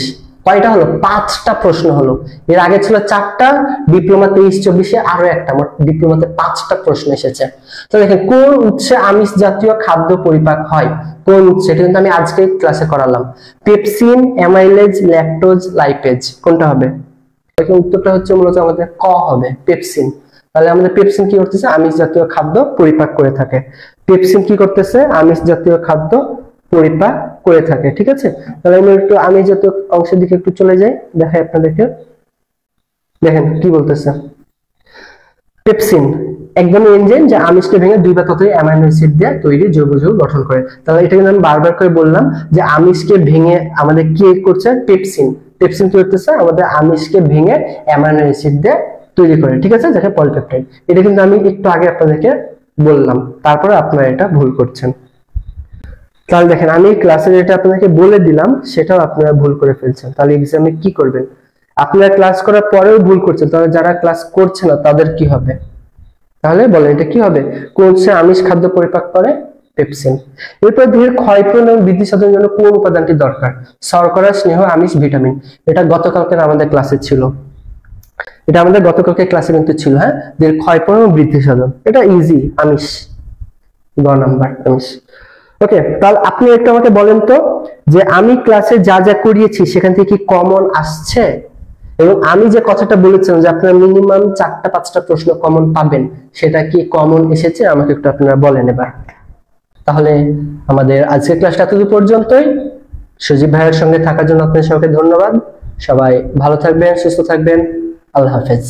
কয়টা হলো? 5টা প্রশ্ন হলো। এর আগে ছিল 4টা, ডিপ্লোমা 23-24-এ আরো একটা, মোট ডিপ্লোমাতে 5টা প্রশ্ন এসেছে। তো দেখেন কোন উৎসে আমিষ জাতীয় খাদ্য পরিপাক হয়, কোন উৎসে, এটা কিন্তু আমি আজকে ক্লাসে করালাম। পেপসিন, অ্যামাইলেজ, ল্যাকটোজ, লাইপেজ, কোনটা হবে? এখানে উত্তরটা হচ্ছে মূলত আমাদের ক হবে, পেপসিন। তাহলে আমাদের পেপসিন কি করতেছে? আমিষ জাতীয় খাদ্য পরিপাক করে থাকে। পেপসিন কি করতেছে? আমিষ জাতীয় খাদ্য পরিপাক করে থাকে। ঠিক আছে, তাহলে আমরা একটু আমিষ জাতীয় অংশের দিকে একটু চলে যাই, দেখাই আপনাদেরকে। দেখেন কি বলতেছে, পেপসিন এক ধরনের এনজাইম যা আমিষকে ভেঙে 2 বা ততোধিক অ্যামাইনো অ্যাসিড দিয়ে তৈরি যৌগ গঠন করে। তাহলে এটা কিন্তু আমি বারবার করে বললাম যে আমিষকে ভেঙে আমাদের কি করছে? পেপসিন। পেপসিন কি করতেছে? আমাদের আমিষকে ভেঙে অ্যামাইনো অ্যাসিড দিয়ে তৈরি করে। ঠিক আছে, যাকে পলিপেপটাইড। এটা কিন্তু আমি একটু আগে আপনাদেরকে বললাম, তারপরে আপনারা এটা ভুল করছেন। তাহলে দেখেন আমি ক্লাসে যেটা আপনাদেরকে বলে দিলাম সেটাও আপনারা ভুল করে ফেলছেন। তাহলে এক্সামে কি করবেন? আপনারা ক্লাস করার পরেও ভুল করছেন, তাহলে যারা ক্লাস করছে না তাদের কি হবে? তাহলে বলেন এটা কি হবে? কোন উৎসে আমিষ খাদ্য পরিপাক করে? পেপসিন। এরপর দেহের ক্ষয়পূরণ এবং বৃদ্ধি সাধনের জন্য কোন উপাদানটি দরকার? শর্করা, স্নেহ, আমিষ, ভিটামিন। এটা গতকালকের আমাদের ক্লাসে ছিল, এটা আমাদের গতকালকে ক্লাসে কিন্তু ছিল। হ্যাঁ, দেহের ক্ষয়পূরণ এবং বৃদ্ধি সাধন, এটা ইজি, আমিষ, গ নাম্বার আমিষ। ওকে, তাহলে আপনি একটু আমাকে বলেন তো যে আমি ক্লাসে যা যা করিয়েছি সেখান থেকে কি কমন আসছে? এবং আমি যে কথাটা বলেছিলাম যে আপনারা মিনিমাম 4টা-5টা প্রশ্ন কমন পাবেন, সেটা কি কমন এসেছে? আমাকে একটু আপনারা বলেন এবার। তাহলে আমাদের আজকের ক্লাসটা এতদূর পর্যন্তই। সজীব ভাইয়ের সঙ্গে থাকার জন্য আপনাদের সবাইকে ধন্যবাদ। সবাই ভালো থাকবেন, সুস্থ থাকবেন। আল্লাহ হাফেজ।